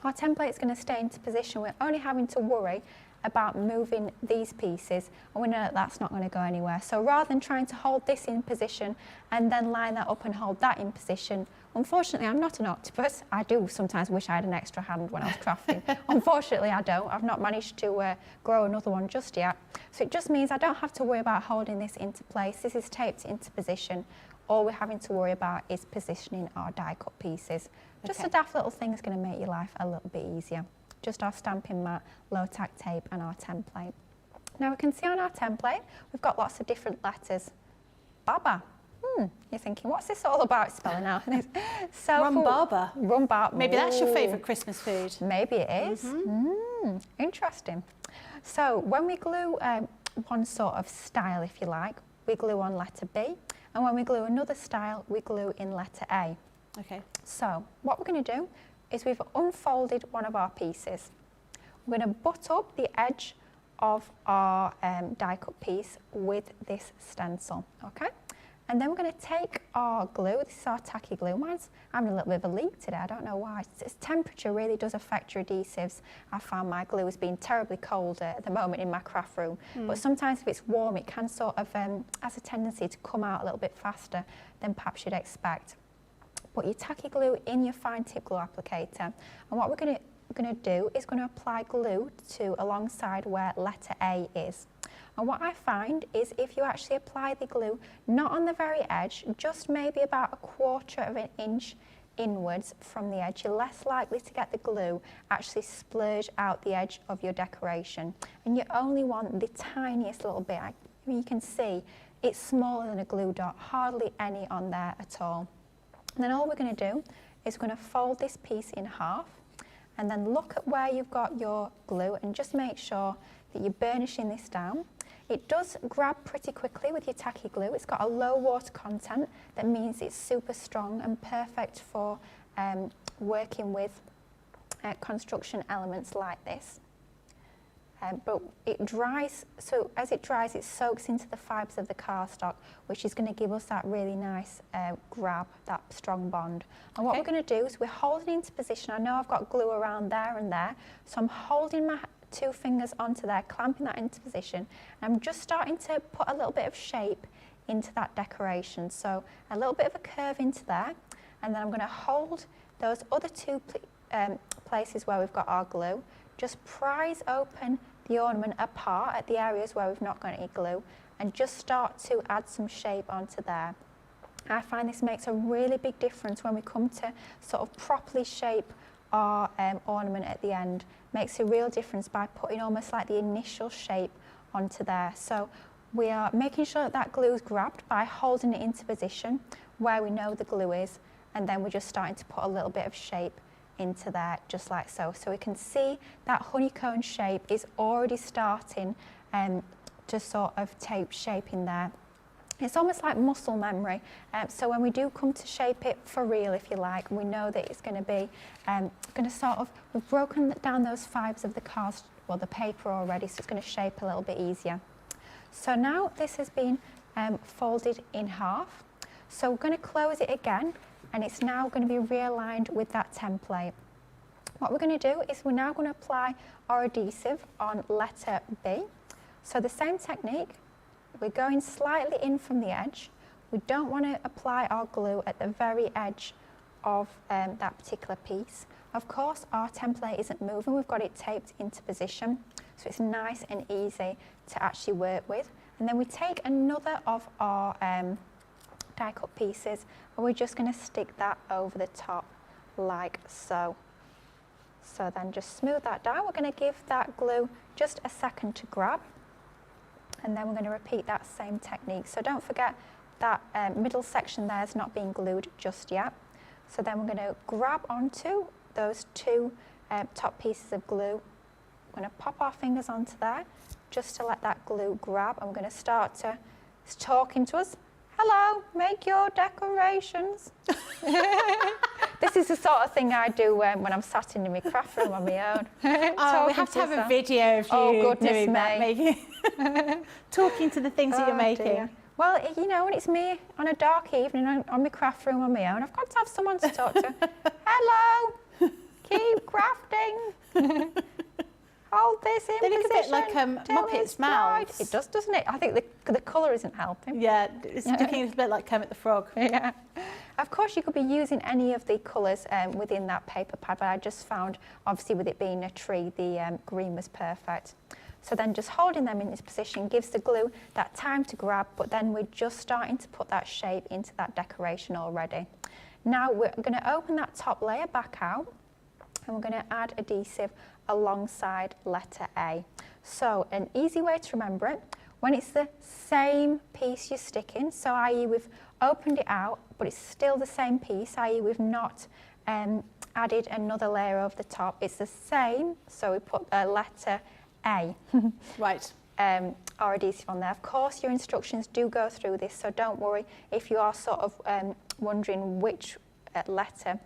our template is going to stay into position. We're only having to worry about moving these pieces, and we know that that's not going to go anywhere. So rather than trying to hold this in position and then line that up and hold that in position, unfortunately I'm not an octopus. I do sometimes wish I had an extra hand when I was crafting. Unfortunately I don't. I've not managed to grow another one just yet. So it just means I don't have to worry about holding this into place. This is taped into position. All we're having to worry about is positioning our die cut pieces. Just a daft little thing is going to make your life a little bit easier. Just our stamping mat, low tack tape and our template. Now we can see on our template we've got lots of different letters Rumbaba. You're thinking, what's this all about spelling out? So Rumbaba. Rumbaba. Maybe that's your favourite Christmas food. Maybe it is. Interesting. So when we glue one sort of style, if you like, we glue on letter B, and when we glue another style, we glue in letter A. Okay. So what we're going to do is we've unfolded one of our pieces. We're going to butt up the edge of our die cut piece with this stencil, okay? And then we're going to take our glue. This is our tacky glue. Mine's having a little bit of a leak today. I don't know why. It's temperature really does affect your adhesives. I found my glue has been terribly cold at the moment in my craft room. But sometimes if it's warm, it can sort of has a tendency to come out a little bit faster than perhaps you'd expect. Put your tacky glue in your fine tip glue applicator, and what we're going to do is going to apply glue to alongside where letter A is. And what I find is if you actually apply the glue not on the very edge, just maybe about 1/4 of an inch inwards from the edge, you're less likely to get the glue actually splurge out the edge of your decoration. And you only want the tiniest little bit. I mean, you can see it's smaller than a glue dot, hardly any on there at all. And then all we're going to do is we're going to fold this piece in half, and then look at where you've got your glue and just make sure that you're burnishing this down. It does grab pretty quickly with your tacky glue. It's got a low water content that means it's super strong and perfect for working with construction elements like this. But it dries, so as it dries, it soaks into the fibres of the cardstock, which is going to give us that really nice grab, that strong bond. And what we're going to do is we're holding into position. I know I've got glue around there and there, so I'm holding my 2 fingers onto there, clamping that into position, and I'm just starting to put a little bit of shape into that decoration. So a little bit of a curve into there, and then I'm going to hold those other 2 places where we've got our glue. Just prise open the ornament apart at the areas where we've not got any glue, and just start to add some shape onto there. I find this makes a really big difference when we come to sort of properly shape our ornament at the end. Makes a real difference by putting almost like the initial shape onto there. So we are making sure that that glue is grabbed by holding it into position where we know the glue is, and then we're just starting to put a little bit of shape into there, just like so. So we can see that honeycomb shape is already starting to sort of take shape in there. It's almost like muscle memory. So when we do come to shape it for real, if you like, we know that it's going to be going to sort of, we've broken down those fibres of the cast, well, the paper already, so it's going to shape a little bit easier. So now this has been folded in half. So we're going to close it again, and it's now going to be realigned with that template. What we're going to do is we're now going to apply our adhesive on letter B. So the same technique, we're going slightly in from the edge. We don't want to apply our glue at the very edge of that particular piece. Of course, our template isn't moving, we've got it taped into position, so it's nice and easy to actually work with. And then we take another of our die cut pieces, and we're just going to stick that over the top like so. So then just smooth that down. We're going to give that glue just a second to grab, and then we're going to repeat that same technique. So don't forget that middle section there is not being glued just yet. So then we're going to grab onto those 2 top pieces of glue. We're going to pop our fingers onto there just to let that glue grab, and we're going to start to, it's talking to us. Hello, make your decorations. This is the sort of thing I do when I'm sat in my craft room on my own. Oh, we have to have a video of you doing that, making, talking to the things that you're making. Dear. Well, you know, when it's me on a dark evening on my craft room on my own, I've got to have someone to talk to. Hello, keep crafting. Hold this in They look position. a bit like Muppets' mouths. It does, doesn't it? I think the colour isn't helping. Yeah, it's looking a little bit like Kermit the Frog. Yeah. Of course, you could be using any of the colours within that paper pad, but I just found, obviously, with it being a tree, the green was perfect. So then just holding them in this position gives the glue that time to grab, but then we're just starting to put that shape into that decoration already. Now we're going to open that top layer back out, and we're going to add adhesive alongside letter A. So an easy way to remember it, When it's the same piece you're sticking, so i.e. we've opened it out, but it's still the same piece, i.e. we've not added another layer over the top, it's the same, so we put a letter A. Right. Or adhesive on there. Of course, your instructions do go through this, so don't worry if you are sort of wondering which letter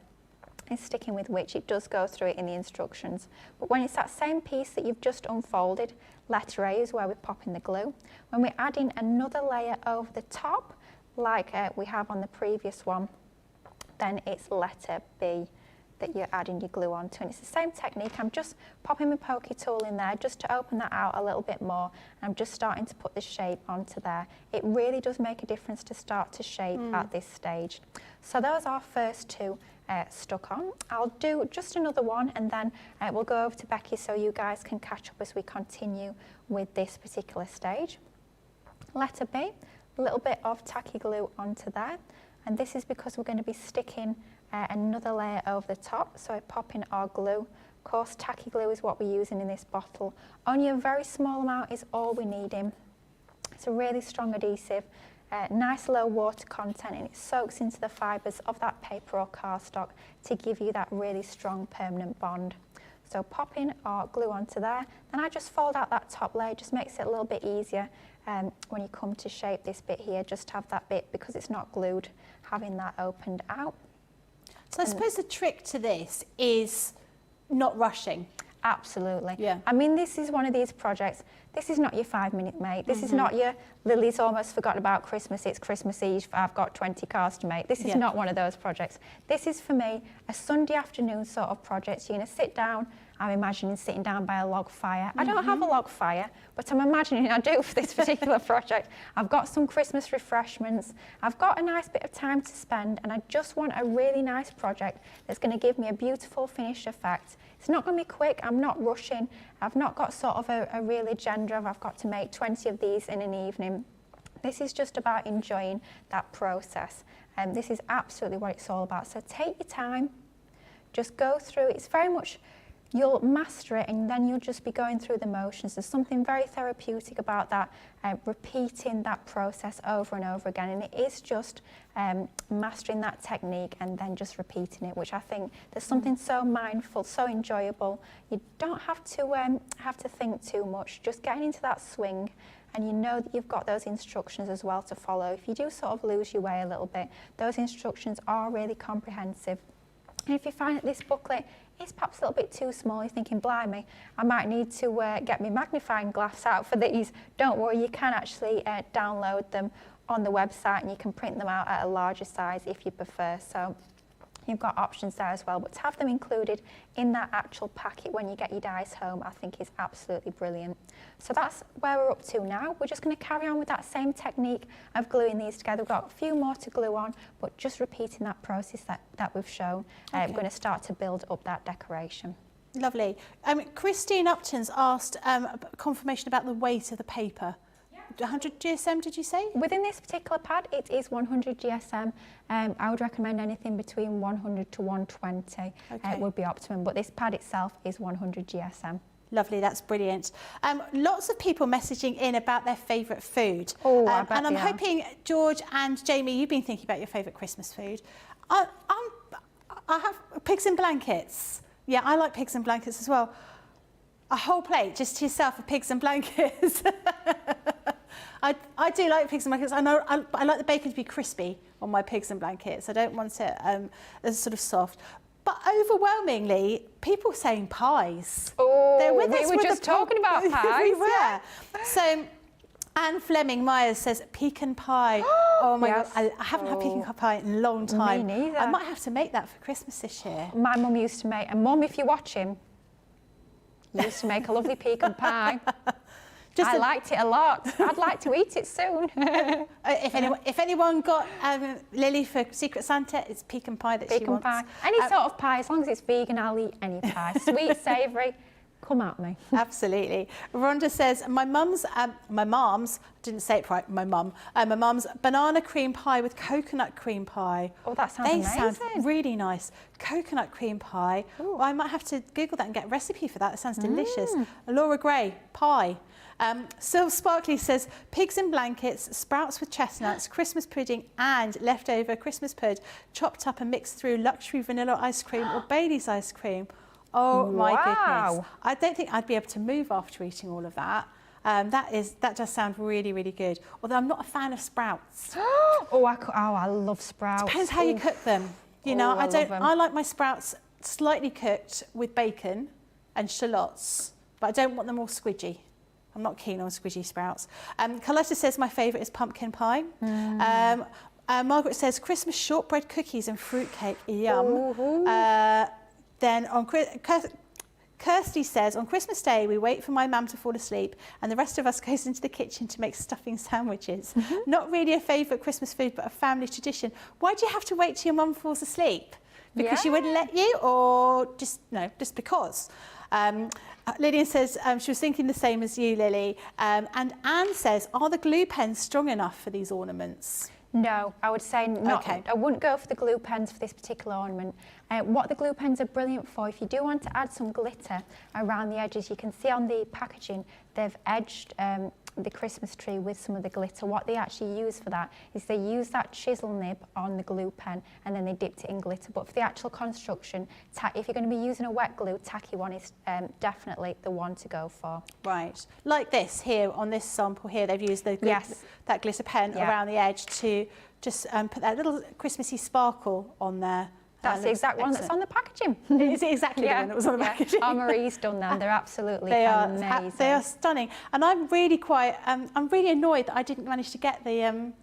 is sticking with which. It does go through it in the instructions. But when it's that same piece that you've just unfolded, letter A is where we're popping the glue. When we're adding another layer over the top, like we have on the previous one, then it's letter B that you're adding your glue onto, and it's the same technique. I'm just popping my pokey tool in there just to open that out a little bit more, and I'm just starting to put the shape onto there. It really does make a difference to start to shape at this stage. So those are first two stuck on. I'll do just another one, and then we'll go over to Becky so you guys can catch up as we continue with this particular stage. Letter B, a little bit of tacky glue onto there, and this is because we're going to be sticking another layer over the top, so we're popping our glue. Of course, tacky glue is what we're using in this bottle. Only a very small amount is all we're needing. It's a really strong adhesive, nice low water content, and it soaks into the fibres of that paper or cardstock to give you that really strong permanent bond. So popping our glue onto there, then I just fold out that top layer, just makes it a little bit easier when you come to shape this bit here, just have that bit, because it's not glued, having that opened out. So I suppose the trick to this is not rushing. Absolutely. Yeah. I mean, this is one of these projects. This is not your 5-minute make. This is not your Lily's almost forgotten about Christmas. It's Christmas Eve. I've got 20 cards to make. This is not one of those projects. This is, for me, a Sunday afternoon sort of project. You're going to sit down. I'm imagining sitting down by a log fire. I don't have a log fire, but I'm imagining I do for this particular project. I've got some Christmas refreshments. I've got a nice bit of time to spend, and I just want a really nice project that's going to give me a beautiful finished effect. It's not going to be quick. I'm not rushing. I've not got sort of a real agenda of I've got to make 20 of these in an evening. This is just about enjoying that process, and this is absolutely what it's all about. So take your time, just go through. It's very much, you'll master it, and then you'll just be going through the motions. There's something very therapeutic about that, repeating that process over and over again, and it is just mastering that technique and then just repeating it, which I think there's something so mindful, so enjoyable. You don't have to think too much, just getting into that swing, and you know that you've got those instructions as well to follow. If you do sort of lose your way a little bit, those instructions are really comprehensive. And if you find that this booklet is perhaps a little bit too small, you're thinking, blimey, I might need to get my magnifying glass out for these. Don't worry, you can actually download them on the website, and you can print them out at a larger size if you prefer. So you've got options there as well, but to have them included in that actual packet when you get your dies home, I think is absolutely brilliant. So that's where we're up to now. We're just going to carry on with that same technique of gluing these together. We've got a few more to glue on, but just repeating that process that we've shown. We're going to start to build up that decoration. Lovely. Christine Upton's asked confirmation about the weight of the paper. 100 GSM, did you say? Within this particular pad, it is 100 GSM. I would recommend anything between 100 to 120 would be optimum, but this pad itself is 100 GSM. Lovely, that's brilliant. Lots of people messaging in about their favourite food. Oh, and I'm hoping, George and Jamie, you've been thinking about your favourite Christmas food. I have pigs in blankets. Yeah, I like pigs in blankets as well. A whole plate just to yourself of pigs and blankets. I do like pigs and blankets. I like the bacon to be crispy on my pigs and blankets. I don't want it as sort of soft. But overwhelmingly, people saying pies. Oh, they're with we us were with just the talking about pies. We were. So Anne Fleming Myers says pecan pie. Oh my God, I haven't had pecan pie in a long time. Me neither. I might have to make that for Christmas this year. My mum used to make, and Mum, if you're watching, used to make a lovely pecan pie. I liked it a lot. I'd like to eat it soon. If anyone got Lily for Secret Santa, it's pecan pie that she wants. Pecan pie. Any sort of pie, as long as it's vegan, I'll eat any pie. Sweet, savoury, come at me. Absolutely. Rhonda says, my mum's, didn't say it right, my mum's banana cream pie with coconut cream pie. Oh, that sounds They amazing. sound really nice. Coconut cream pie. Well, I might have to Google that and get a recipe for that. It sounds delicious. Laura Gray, pie. Syl Sparkley says, pigs in blankets, sprouts with chestnuts, Christmas pudding and leftover Christmas pud, chopped up and mixed through luxury vanilla ice cream or Bailey's ice cream. Oh my goodness. I don't think I'd be able to move after eating all of that. That does sound really, really good. Although I'm not a fan of sprouts. I love sprouts. Depends how you cook them. You know, I like my sprouts slightly cooked with bacon and shallots, but I don't want them all squidgy. I'm not keen on squidgy sprouts. Carlotta says my favourite is pumpkin pie. Margaret says Christmas shortbread cookies and fruitcake. Yum. Then on Kirsty says, on Christmas Day, we wait for my mum to fall asleep and the rest of us goes into the kitchen to make stuffing sandwiches. Not really a favourite Christmas food, but a family tradition. Why do you have to wait till your mum falls asleep? Because she wouldn't let you, or just because? Lillian says she was thinking the same as you, Lily. And Anne says, are the glue pens strong enough for these ornaments? No, I would say not. Okay. I wouldn't go for the glue pens for this particular ornament. What the glue pens are brilliant for, if you do want to add some glitter around the edges, you can see on the packaging they've edged the Christmas tree with some of the glitter. What they actually use for that is they use that chisel nib on the glue pen and then they dipped it in glitter. But for the actual construction, if you're going to be using a wet glue, tacky one is definitely the one to go for. Right, like this here on this sample here, they've used the that glitter pen around the edge to just put that little Christmassy sparkle on there. That's the exact one that's on the packaging. Is it exactly the one that was on the packaging? Our Marie's done them. They're absolutely amazing. They are stunning, and I'm really I'm really annoyed that I didn't manage to get them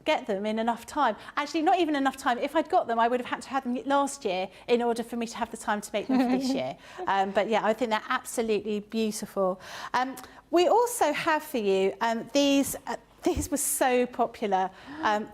in enough time. Actually, not even enough time. If I'd got them, I would have had to have them last year in order for me to have the time to make them for this year. But yeah, I think they're absolutely beautiful. We also have for you these were so popular.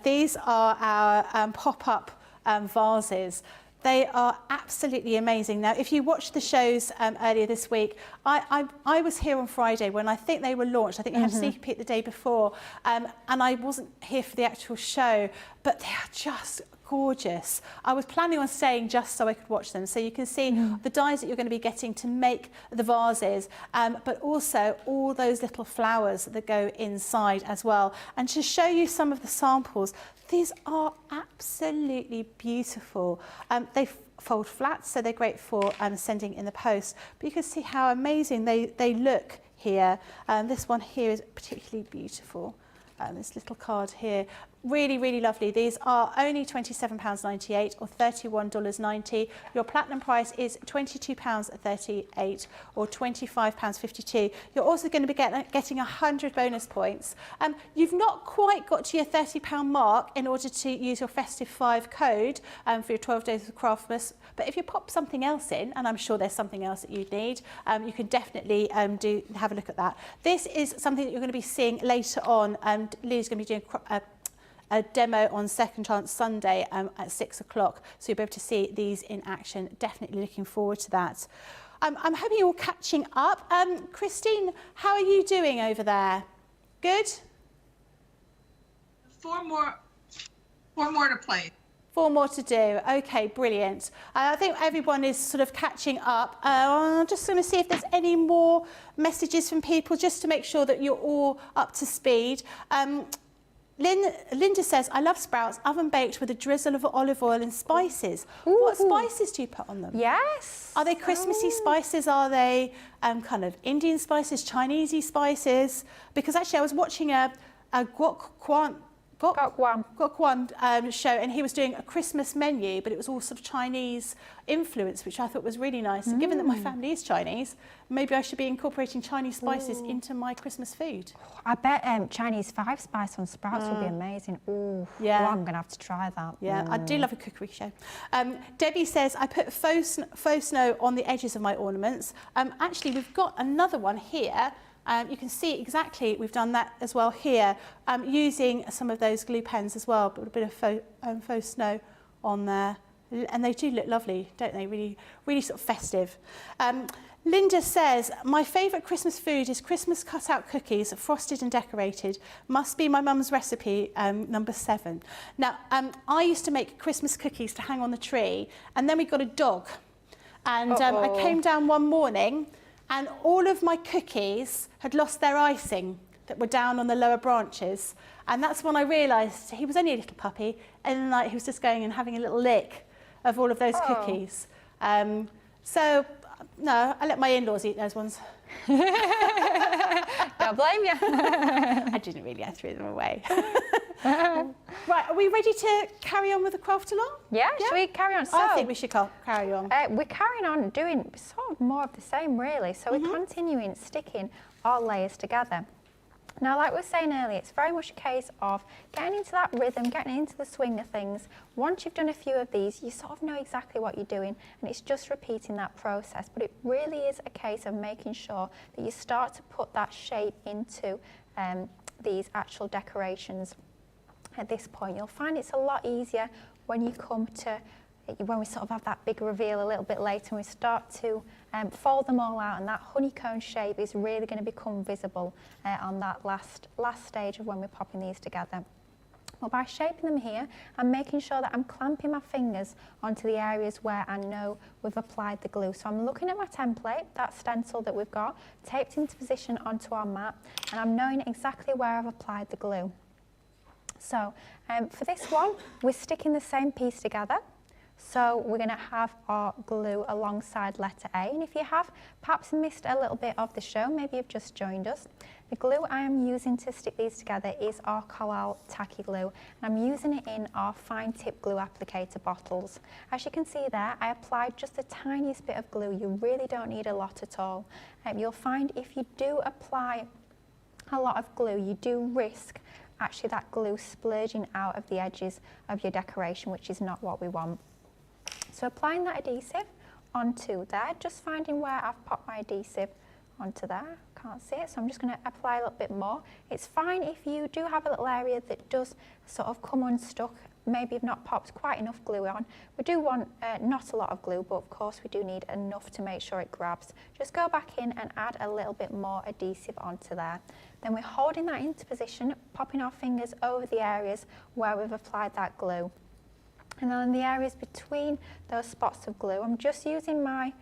These are our pop-up vases. They are absolutely amazing. Now, if you watched the shows earlier this week, I was here on Friday when I think they were launched. I think they had a sneak peek the day before, and I wasn't here for the actual show, but they are just gorgeous. I was planning on staying just so I could watch them. So you can see the dies that you're going to be getting to make the vases, but also all those little flowers that go inside as well. And to show you some of the samples, these are absolutely beautiful. They fold flat, so they're great for sending in the post. But you can see how amazing they look here. This one here is particularly beautiful. This little card here. Really, really lovely. These are only £27.98 or $31.90. Your platinum price is £22.38 or £25.52. You're also going to be getting 100 bonus points. You've not quite got to your £30 mark in order to use your Festive 5 code for your 12 days of Craftmas. But if you pop something else in, and I'm sure there's something else that you'd need, you can definitely have a look at that. This is something that you're going to be seeing later on. Lily's going to be doing a demo on Second Chance Sunday at 6 o'clock. So you'll be able to see these in action. Definitely looking forward to that. I'm hoping you're all catching up. Christine, how are you doing over there? Good? Four more to play. 4 more to do. Okay, brilliant. I think everyone is sort of catching up. I'm just going to see if there's any more messages from people just to make sure that you're all up to speed. Linda says, I love sprouts, oven baked with a drizzle of olive oil and spices. Ooh. What spices do you put on them? Yes. Are they Christmassy spices? Are they kind of Indian spices, Chinesey spices? Because actually I was watching a Gok Wan show, and he was doing a Christmas menu, but it was all sort of Chinese influence, which I thought was really nice. And given that my family is Chinese, maybe I should be incorporating Chinese spices into my Christmas food. I bet Chinese 5 spice on sprouts would be amazing. Ooh, yeah. I'm going to have to try that. Yeah, I do love a cookery show. Debbie says, I put faux snow on the edges of my ornaments. Actually, we've got another one here. You can see exactly, we've done that as well here, using some of those glue pens as well, but a bit of faux snow on there. And they do look lovely, don't they? Really, really sort of festive. Linda says, my favourite Christmas food is Christmas cut-out cookies, frosted and decorated. Must be my mum's recipe, number 7. Now, I used to make Christmas cookies to hang on the tree, and then we got a dog. And I came down one morning, and all of my cookies had lost their icing that were down on the lower branches. And that's when I realised he was only a little puppy, and in the night he was just going and having a little lick of all of those cookies. So, no, I let my in-laws eat those ones. Don't blame you. I didn't really, I threw them away. Right, are we ready to carry on with the craft along? Yeah, should we carry on? So, I think we should carry on. We're carrying on doing sort of more of the same, really. So we're continuing sticking our layers together. Now, like we were saying earlier, it's very much a case of getting into that rhythm, getting into the swing of things. Once you've done a few of these, you sort of know exactly what you're doing, and it's just repeating that process. But it really is a case of making sure that you start to put that shape into these actual decorations. At this point, you'll find it's a lot easier when you come to, when we sort of have that big reveal a little bit later, and we start to fold them all out, and that honeycomb shape is really going to become visible on that last stage of when we're popping these together. Well, by shaping them here, I'm making sure that I'm clamping my fingers onto the areas where I know we've applied the glue. So I'm looking at my template, that stencil that we've got, taped into position onto our mat, and I'm knowing exactly where I've applied the glue. So for this one, we're sticking the same piece together. So we're going to have our glue alongside letter A. And if you have perhaps missed a little bit of the show, maybe you've just joined us, the glue I am using to stick these together is our Collal Tacky Glue. And I'm using it in our fine tip glue applicator bottles. As you can see there, I applied just the tiniest bit of glue. You really don't need a lot at all. You'll find if you do apply a lot of glue, you do risk actually that glue splurging out of the edges of your decoration, which is not what we want. So applying that adhesive onto there, just finding where I've popped my adhesive onto there. Can't see it, so I'm just going to apply a little bit more. It's fine if you do have a little area that does sort of come unstuck. Maybe you've not popped quite enough glue on. We do want not a lot of glue, but of course we do need enough to make sure it grabs. Just go back in and add a little bit more adhesive onto there. Then we're holding that into position, popping our fingers over the areas where we've applied that glue. And then in the areas between those spots of glue, I'm just using my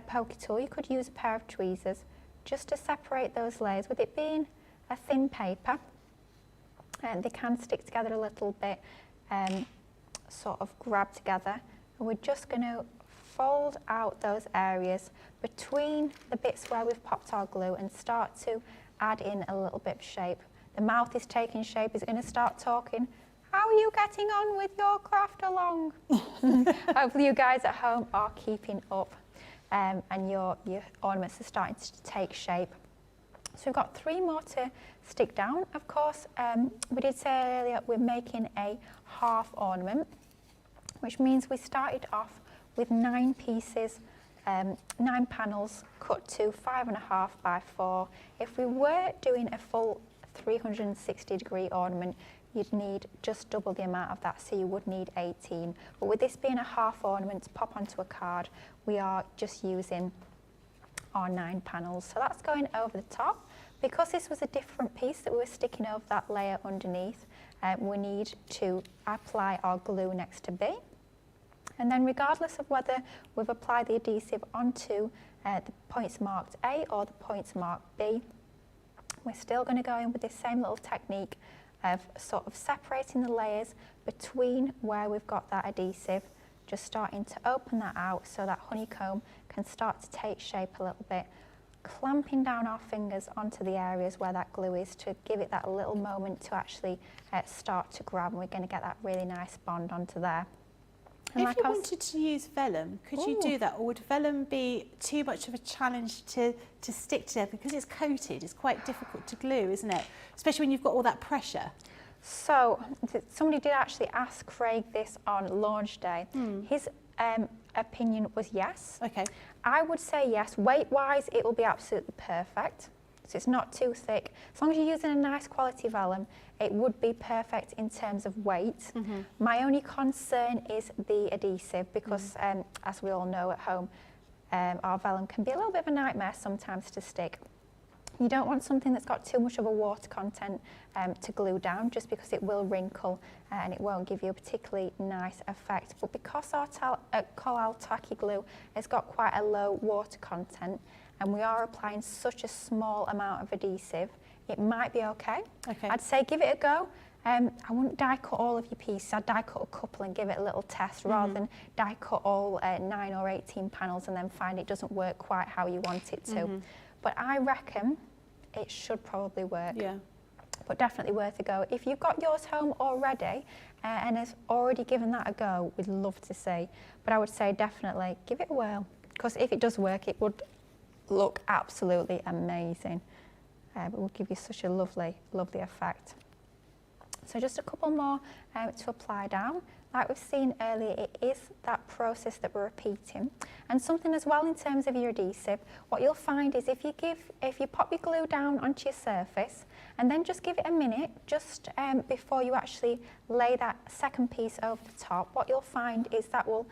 pokey tool. You could use a pair of tweezers just to separate those layers. With it being a thin paper, and they can stick together a little bit, sort of grab together. And we're just going to fold out those areas between the bits where we've popped our glue and start to add in a little bit of shape. The mouth is taking shape. Is it going to start talking? How are you getting on with your craft along? Hopefully you guys at home are keeping up and your ornaments are starting to take shape. So we've got 3 more to stick down. Of course, we did say earlier we're making a half ornament, which means we started off with 9 pieces, 9 panels cut to 5.5 by 4. If we were doing a full 360-degree ornament, you'd need just double the amount of that, so you would need 18. But with this being a half ornament to pop onto a card, we are just using our 9 panels. So that's going over the top. Because this was a different piece that we were sticking over that layer underneath, we need to apply our glue next to B. And then regardless of whether we've applied the adhesive onto the points marked A or the points marked B, we're still going to go in with this same little technique of sort of separating the layers between where we've got that adhesive, just starting to open that out so that honeycomb can start to take shape a little bit, clamping down our fingers onto the areas where that glue is to give it that little moment to actually start to grab, and we're going to get that really nice bond onto there. And if like you wanted to use vellum, could you do that, or would vellum be too much of a challenge to stick to? Because it's coated, it's quite difficult to glue, isn't it? Especially when you've got all that pressure. So somebody did actually ask Craig this on launch day. His opinion was yes. Okay. I would say yes. Weight-wise, it will be absolutely perfect. So it's not too thick. As long as you're using a nice quality vellum, it would be perfect in terms of weight. My only concern is the adhesive, because as we all know at home, our vellum can be a little bit of a nightmare sometimes to stick. You don't want something that's got too much of a water content to glue down, just because it will wrinkle and it won't give you a particularly nice effect. But because our Collal tacky glue has got quite a low water content and we are applying such a small amount of adhesive, it might be okay. I'd say give it a go. I wouldn't die cut all of your pieces. I'd die cut a couple and give it a little test rather than die cut all 9 or 18 panels and then find it doesn't work quite how you want it to. But I reckon it should probably work. Yeah. But definitely worth a go. If you've got yours home already and has already given that a go, we'd love to see. But I would say definitely give it a whirl, because if it does work, it would look absolutely amazing. It will give you such a lovely, lovely effect. So just a couple more to apply down. Like we've seen earlier, it is that process that we're repeating. And something as well in terms of your adhesive, what you'll find is if you pop your glue down onto your surface and then just give it a minute just before you actually lay that second piece over the top, what you'll find is that will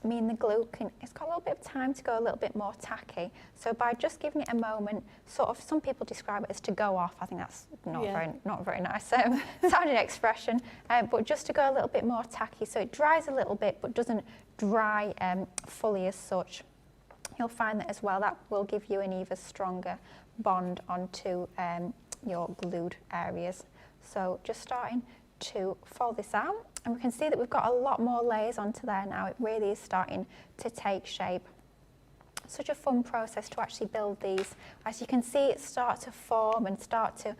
mean the glue it's got a little bit of time to go a little bit more tacky. So by just giving it a moment, sort of, some people describe it as to go off. I think that's not very nice sounding expression, but just to go a little bit more tacky, so it dries a little bit but doesn't dry fully as such. You'll find that as well, that will give you an even stronger bond onto your glued areas. So just starting to fold this out, and we can see that we've got a lot more layers onto there now. It really is starting to take shape. Such a fun process to actually build these. As you can see, it starts to form and start to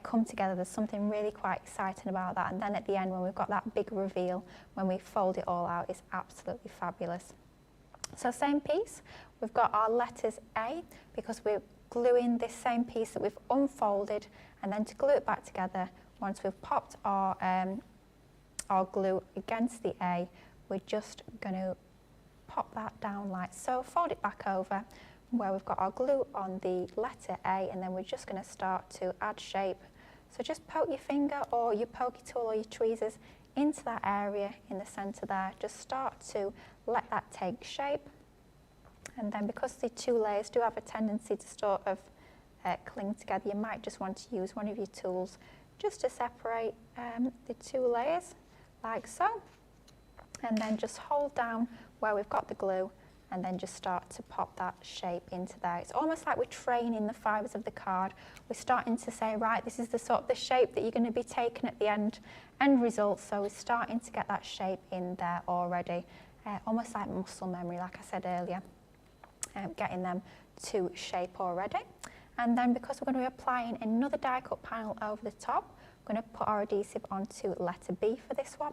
come together. There's something really quite exciting about that. And then at the end, when we've got that big reveal, when we fold it all out, it's absolutely fabulous. So same piece, we've got our letters A, because we're gluing this same piece that we've unfolded, and then to glue it back together, once we've popped our glue against the A, we're just going to pop that down like so, fold it back over where we've got our glue on the letter A, and then we're just going to start to add shape. So just poke your finger or your pokey tool or your tweezers into that area in the centre there. Just start to let that take shape. And then because the two layers do have a tendency to sort of cling together, you might just want to use one of your tools just to separate the two layers like so. And then just hold down where we've got the glue and then just start to pop that shape into there. It's almost like we're training the fibres of the card. We're starting to say, right, this is the sort of the shape that you're going to be taking at the end result. So we're starting to get that shape in there already. Almost like muscle memory, like I said earlier, getting them to shape already. And then because we're going to be applying another die cut panel over the top, we're going to put our adhesive onto letter B for this one.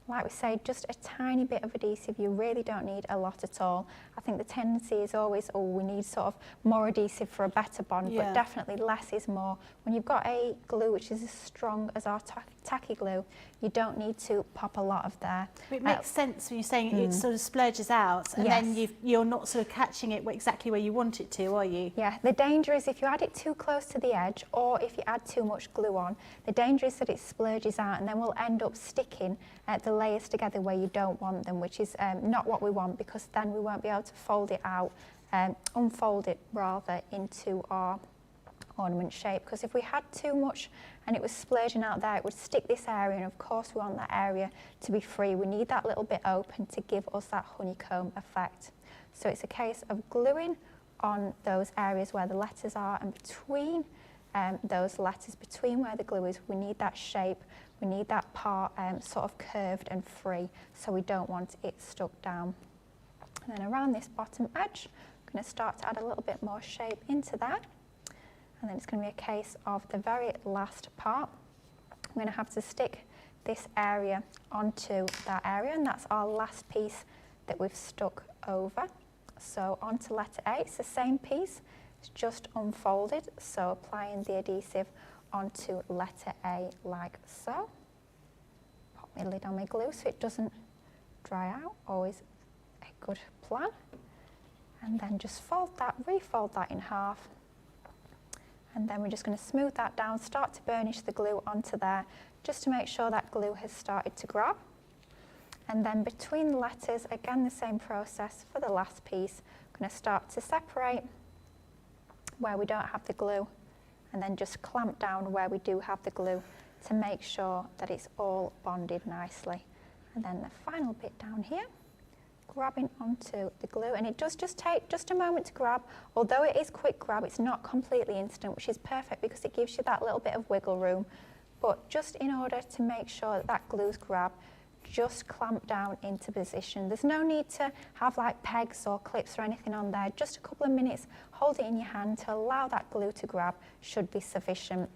Like we say, just a tiny bit of adhesive. You really don't need a lot at all. I think the tendency is always, oh, we need sort of more adhesive for a better bond, but definitely less is more. When you've got a glue which is as strong as our tacky glue, you don't need to pop a lot of there. It makes sense when you're saying it sort of splurges out, and then you're not sort of catching it exactly where you want it to, are you? Yeah, the danger is if you add it too close to the edge, or if you add too much glue on, the danger is that it splurges out and then we'll end up sticking the layers together where you don't want them, which is not what we want, because then we won't be able to fold it out, unfold it rather, into our ornament shape. Because if we had too much and it was splurging out there, it would stick this area, and of course we want that area to be free. We need that little bit open to give us that honeycomb effect. So it's a case of gluing on those areas where the letters are, and between those letters, between where the glue is, we need that shape. We need that part sort of curved and free, so we don't want it stuck down. And then around this bottom edge, I'm going to start to add a little bit more shape into that. And then it's going to be a case of the very last part. I'm going to have to stick this area onto that area, and that's our last piece that we've stuck over. So onto letter A, it's the same piece, it's just unfolded. So applying the adhesive onto letter A like so. Pop my lid on my glue so it doesn't dry out, always a good plan. And then just refold that in half. And then we're just going to smooth that down, start to burnish the glue onto there, just to make sure that glue has started to grab. And then between the letters, again the same process for the last piece. I'm going to start to separate where we don't have the glue, and then just clamp down where we do have the glue to make sure that it's all bonded nicely. And then the final bit down here, grabbing onto the glue, and it does just take just a moment to grab. Although it is quick grab, it's not completely instant, which is perfect because it gives you that little bit of wiggle room. But just in order to make sure that that glue's grabbed, just clamp down into position. There's no need to have like pegs or clips or anything on there. Just a couple of minutes, hold it in your hand to allow that glue to grab should be sufficient.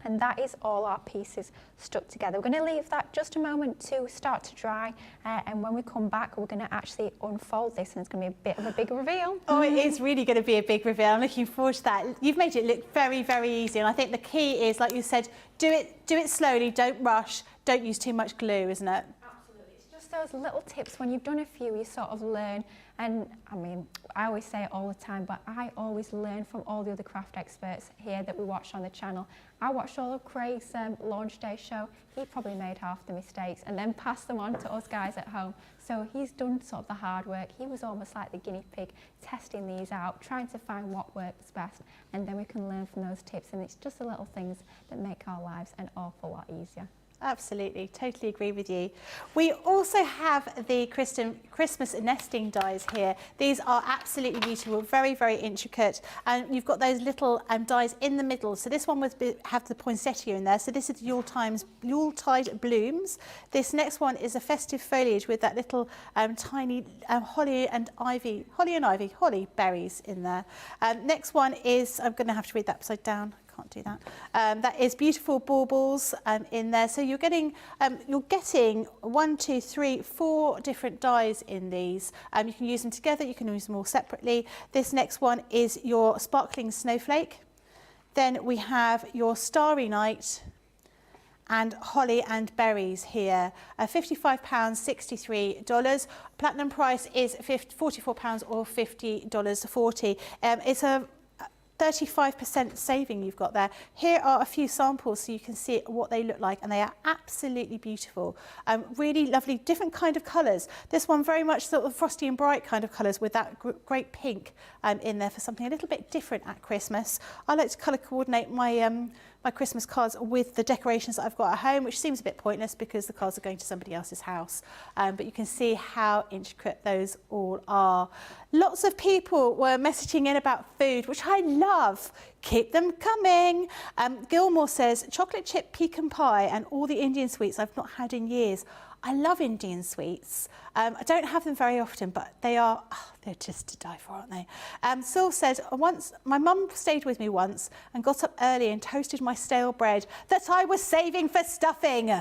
And that is all our pieces stuck together. We're going to leave that just a moment to start to dry, and when we come back we're going to actually unfold this, and it's going to be a bit of a big reveal. Oh, it is really going to be a big reveal. I'm looking forward to that. You've made it look very, very easy, and I think the key is, like you said, do it slowly, don't rush, don't use too much glue, isn't it? Absolutely. It's just those little tips. When you've done a few, you sort of learn. And I mean, I always say it all the time, but I always learn from all the other craft experts here that we watch on the channel. I watched all of Craig's launch day show. He probably made half the mistakes and then passed them on to us guys at home. So he's done sort of the hard work. He was almost like the guinea pig, testing these out, trying to find what works best, and then we can learn from those tips. And it's just the little things that make our lives an awful lot easier. Absolutely, totally agree with you. We also have the Christmas nesting dies here. These are absolutely beautiful, very, very intricate. And you've got those little dies in the middle. So this one would have the poinsettia in there. So this is Yuletide blooms. This next one is a festive foliage with that little tiny holly berries in there. Next one is, I'm going to have to read that upside down. Can't do that. That is beautiful baubles in there. So you're getting 1, 2, 3, 4 different dies in these. You can use them together, you can use them all separately. This next one is your sparkling snowflake. Then we have your starry night and holly and berries here. £55, $63. Platinum price is £44 or $50.40. It's a 35% saving you've got there. Here are a few samples so you can see what they look like, and they are absolutely beautiful. Really lovely, different kind of colours. This one very much sort of Frosty and Bright kind of colours with that great pink in there for something a little bit different at Christmas. I like to colour coordinate my my Christmas cards with the decorations that I've got at home, which seems a bit pointless because the cards are going to somebody else's house. But you can see how intricate those all are. Lots of people were messaging in about food, which I love. Keep them coming. Gilmore says, chocolate chip pecan pie and all the Indian sweets I've not had in years. I love Indian sweets. I don't have them very often, but they're just to die for, aren't they? Saul said, once my mum stayed with me once and got up early and toasted my stale bread that I was saving for stuffing.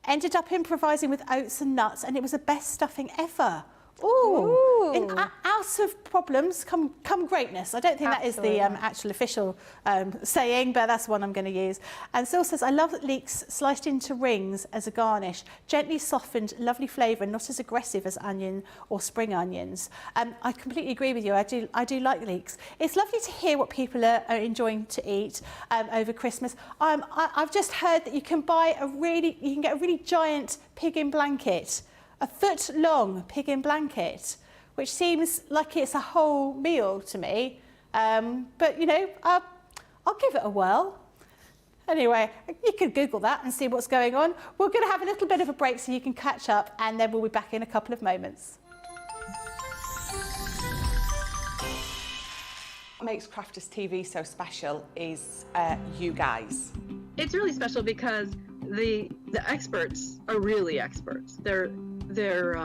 Ended up improvising with oats and nuts, and it was the best stuffing ever. Ooh. Out of problems come greatness. I don't think Absolutely. That is the actual official saying, but that's one I'm going to use. And Syl says, I love leeks sliced into rings as a garnish. Gently softened, lovely flavour, not as aggressive as onion or spring onions. I completely agree with you. I do like leeks. It's lovely to hear what people are enjoying to eat over Christmas. I've just heard that you can get a really giant pig in blanket. A foot long pig in blanket, which seems like it's a whole meal to me. But you know, I'll give it a whirl. Anyway, you can Google that and see what's going on. We're going to have a little bit of a break so you can catch up, and then we'll be back in a couple of moments. What makes Crafters TV so special is you guys. It's really special because the experts are really experts. They're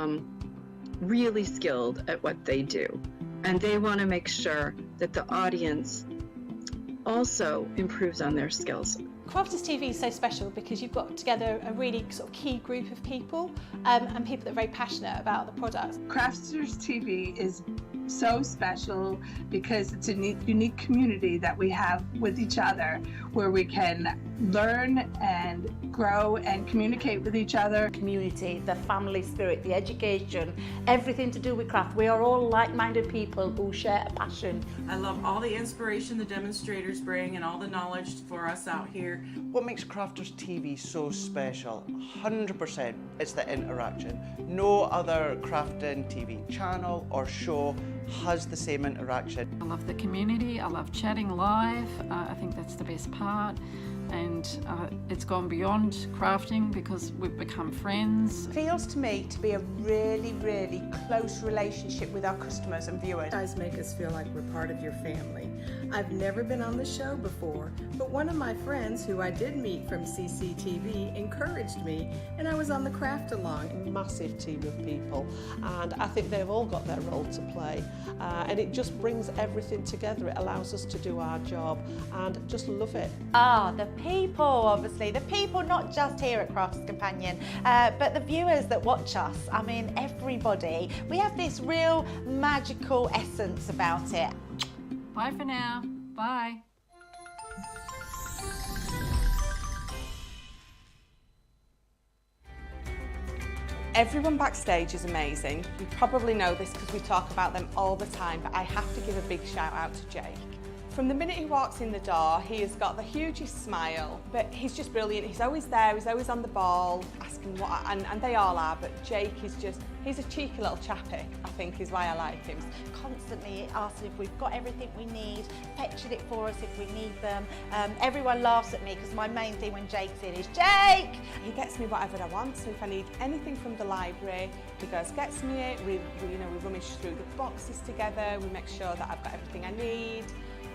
really skilled at what they do, and they want to make sure that the audience also improves on their skills. Crafters TV is so special because you've got together a really sort of key group of people and people that are very passionate about the product. Crafters TV is so special because it's a unique community that we have with each other, where we can learn and grow and communicate with each other. Community, the family spirit, the education, everything to do with craft. We are all like-minded people who share a passion. I love all the inspiration the demonstrators bring and all the knowledge for us out here. What makes Crafters TV so special? 100% it's the interaction. No other crafting TV channel or show has the same interaction. I love the community, I love chatting live, I think that's the best part. And it's gone beyond crafting because we've become friends. Feels to me to be a really, really close relationship with our customers and viewers. You guys make us feel like we're part of your family. I've never been on the show before, but one of my friends who I did meet from CCTV encouraged me, and I was on the craft along. Massive team of people, and I think they've all got their role to play, and it just brings everything together. It allows us to do our job and just love it. The people, obviously, the people not just here at Crafter's Companion, but the viewers that watch us. I mean, everybody. We have this real magical essence about it. Bye for now. Bye. Everyone backstage is amazing. You probably know this because we talk about them all the time, but I have to give a big shout out to Jake. From the minute he walks in the door, he has got the hugest smile, but he's just brilliant. He's always there, he's always on the ball, asking what, and they all are, but Jake is just, he's a cheeky little chappy, I think is why I like him. Constantly asking if we've got everything we need, fetching it for us if we need them. Everyone laughs at me because my main thing when Jake's in is, Jake! He gets me whatever I want, so if I need anything from the library, he goes, gets me it, we rummage through the boxes together, we make sure that I've got everything I need.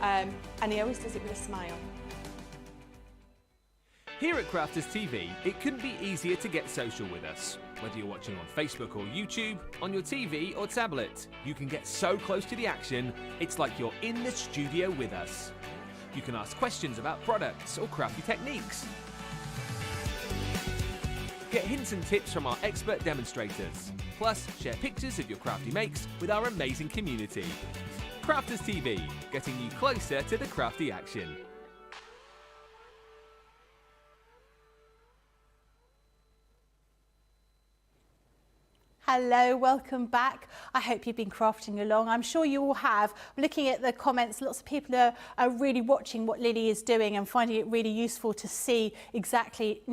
And he always does it with a smile. Here at Crafters TV, it couldn't be easier to get social with us. Whether you're watching on Facebook or YouTube, on your TV or tablet, you can get so close to the action, it's like you're in the studio with us. You can ask questions about products or crafty techniques. Get hints and tips from our expert demonstrators. Plus, share pictures of your crafty makes with our amazing community. Crafters TV, getting you closer to the crafty action. Hello, welcome back. I hope you've been crafting along. I'm sure you all have. Looking at the comments, lots of people are really watching what Lily is doing and finding it really useful to see exactly,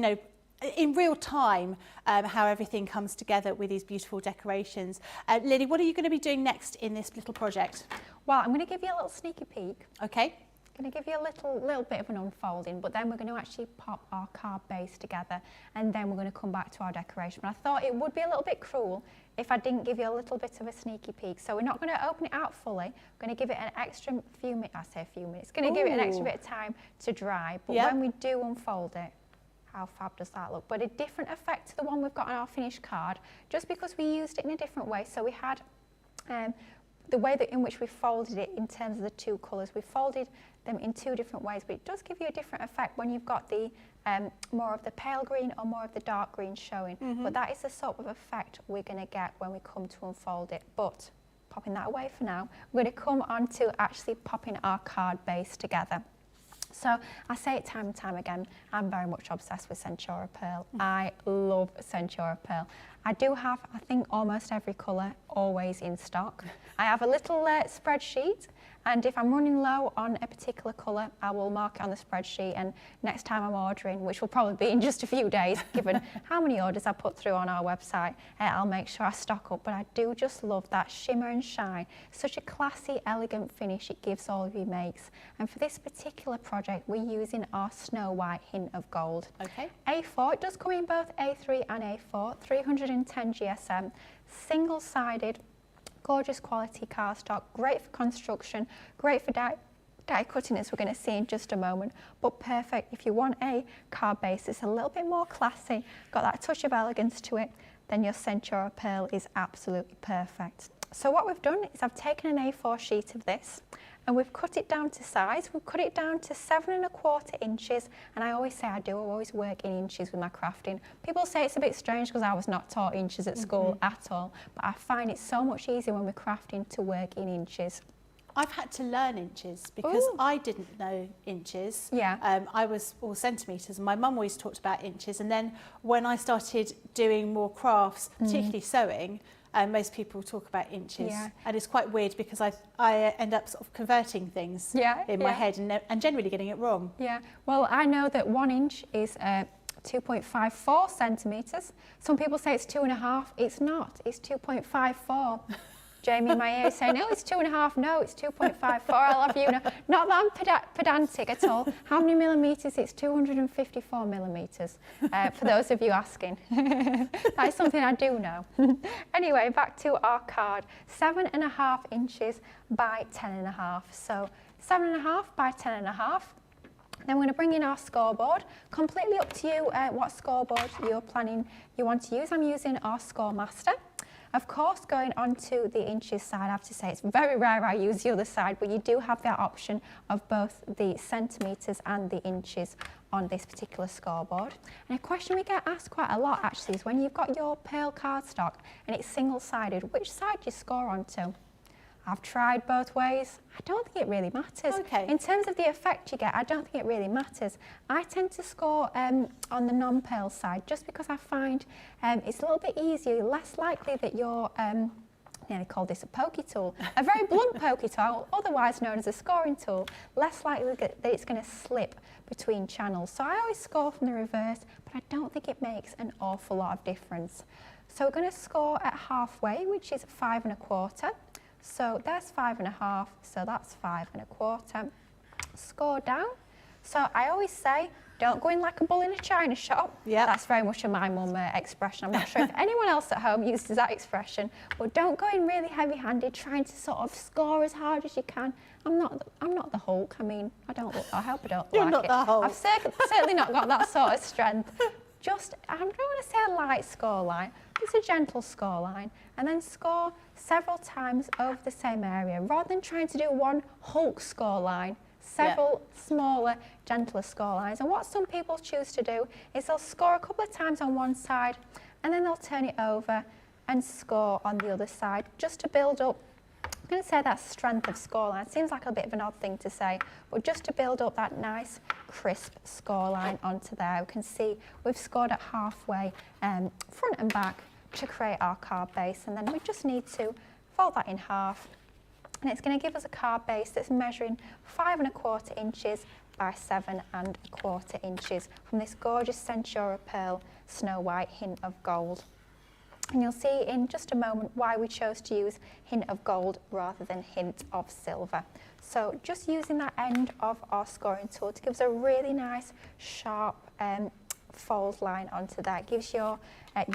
in real time, how everything comes together with these beautiful decorations. Lily, what are you going to be doing next in this little project? Well, I'm going to give you a little sneaky peek. Okay. I'm going to give you a little bit of an unfolding, but then we're going to actually pop our card base together, and then we're going to come back to our decoration. But I thought it would be a little bit cruel if I didn't give you a little bit of a sneaky peek. So we're not going to open it out fully. We're going to give it an extra few minutes. I say a few minutes. Going to give it an extra bit of time to dry. But when we do unfold it, how fab does that look? But a different effect to the one we've got on our finished card, just because we used it in a different way. So we had the way in which we folded it in terms of the two colours. We folded them in two different ways, but it does give you a different effect when you've got the more of the pale green or more of the dark green showing. But that is the sort of effect we're going to get when we come to unfold it. But popping that away for now, we're going to come on to actually popping our card base together. So I say it time and time again, I'm very much obsessed with Centura Pearl. I love Centura Pearl. I do have, I think, almost every colour always in stock. I have a little spreadsheet, and if I'm running low on a particular colour, I will mark it on the spreadsheet, and next time I'm ordering, which will probably be in just a few days, given how many orders I put through on our website, I'll make sure I stock up. But I do just love that shimmer and shine. Such a classy, elegant finish it gives all of your makes. And for this particular project, we're using our Snow White hint of gold. Okay. A4, it does come in both A3 and A4, 310 GSM, single-sided, gorgeous quality cardstock, great for construction, great for die cutting, as we're going to see in just a moment, but perfect if you want a card base that's a little bit more classy, got that touch of elegance to it, then your Centura Pearl is absolutely perfect. So what we've done is I've taken an A4 sheet of this and we've cut it down to size. We've cut it down to 7¼ inches, and I always say I always work in inches with my crafting. People say it's a bit strange because I was not taught inches at school at all, but I find it so much easier when we're crafting to work in inches. I've had to learn inches because I didn't know inches. Yeah. I was all centimetres, and my mum always talked about inches. And then when I started doing more crafts, particularly sewing, most people talk about inches, and it's quite weird because I end up sort of converting things in my head and generally getting it wrong. Yeah, well, I know that 1 inch is 2.54 centimetres. Some people say it's 2.5. It's not. It's 2.54. Jamie in my ear saying, oh, it's 2.5, no, it's 2.54, I love you. No, not that I'm pedantic at all. How many millimetres? It's 254 millimetres, for those of you asking. That is something I do know. Anyway, back to our card. 7.5 inches by 10.5. So 7.5 by 10.5. Then we're going to bring in our scoreboard. Completely up to you what scoreboard you're planning you want to use. I'm using our Scoremaster. Of course, going on to the inches side, I have to say it's very rare I use the other side, but you do have that option of both the centimetres and the inches on this particular scoreboard. And a question we get asked quite a lot actually is when you've got your pearl cardstock and it's single-sided, which side do you score onto? I've tried both ways. I don't think it really matters. Okay. In terms of the effect you get, I don't think it really matters. I tend to score on the non-pearl side just because I find it's a little bit easier, less likely that you're, they call this a pokey tool, a very blunt pokey tool, otherwise known as a scoring tool, less likely that it's going to slip between channels. So I always score from the reverse, but I don't think it makes an awful lot of difference. So we're going to score at halfway, which is 5 1/4. So there's 5.5, so that's 5 1/4. Score down. So I always say, don't go in like a bull in a china shop. Yeah. That's very much a my mum expression. I'm not sure if anyone else at home uses that expression, but don't go in really heavy-handed, trying to sort of score as hard as you can. I'm not the Hulk. I mean, I hope I don't You're like not it. the Hulk. I've certainly not got that sort of strength. Just, I don't want to say a light score line, it's a gentle score line, and then score several times over the same area, rather than trying to do one Hulk score line, several smaller, gentler score lines. And what some people choose to do is they'll score a couple of times on one side, and then they'll turn it over and score on the other side, just to build up, I'm going to say that strength of scoreline. Seems like a bit of an odd thing to say, but just to build up that nice, crisp scoreline onto there. We can see we've scored at halfway, front and back, to create our card base, and then we just need to fold that in half, and it's going to give us a card base that's measuring 5 1/4 inches by 7 1/4 inches from this gorgeous Centaura Pearl Snow White hint of gold. And you'll see in just a moment why we chose to use hint of gold rather than hint of silver. So just using that end of our scoring tool to give us a really nice sharp fold line onto that. Gives your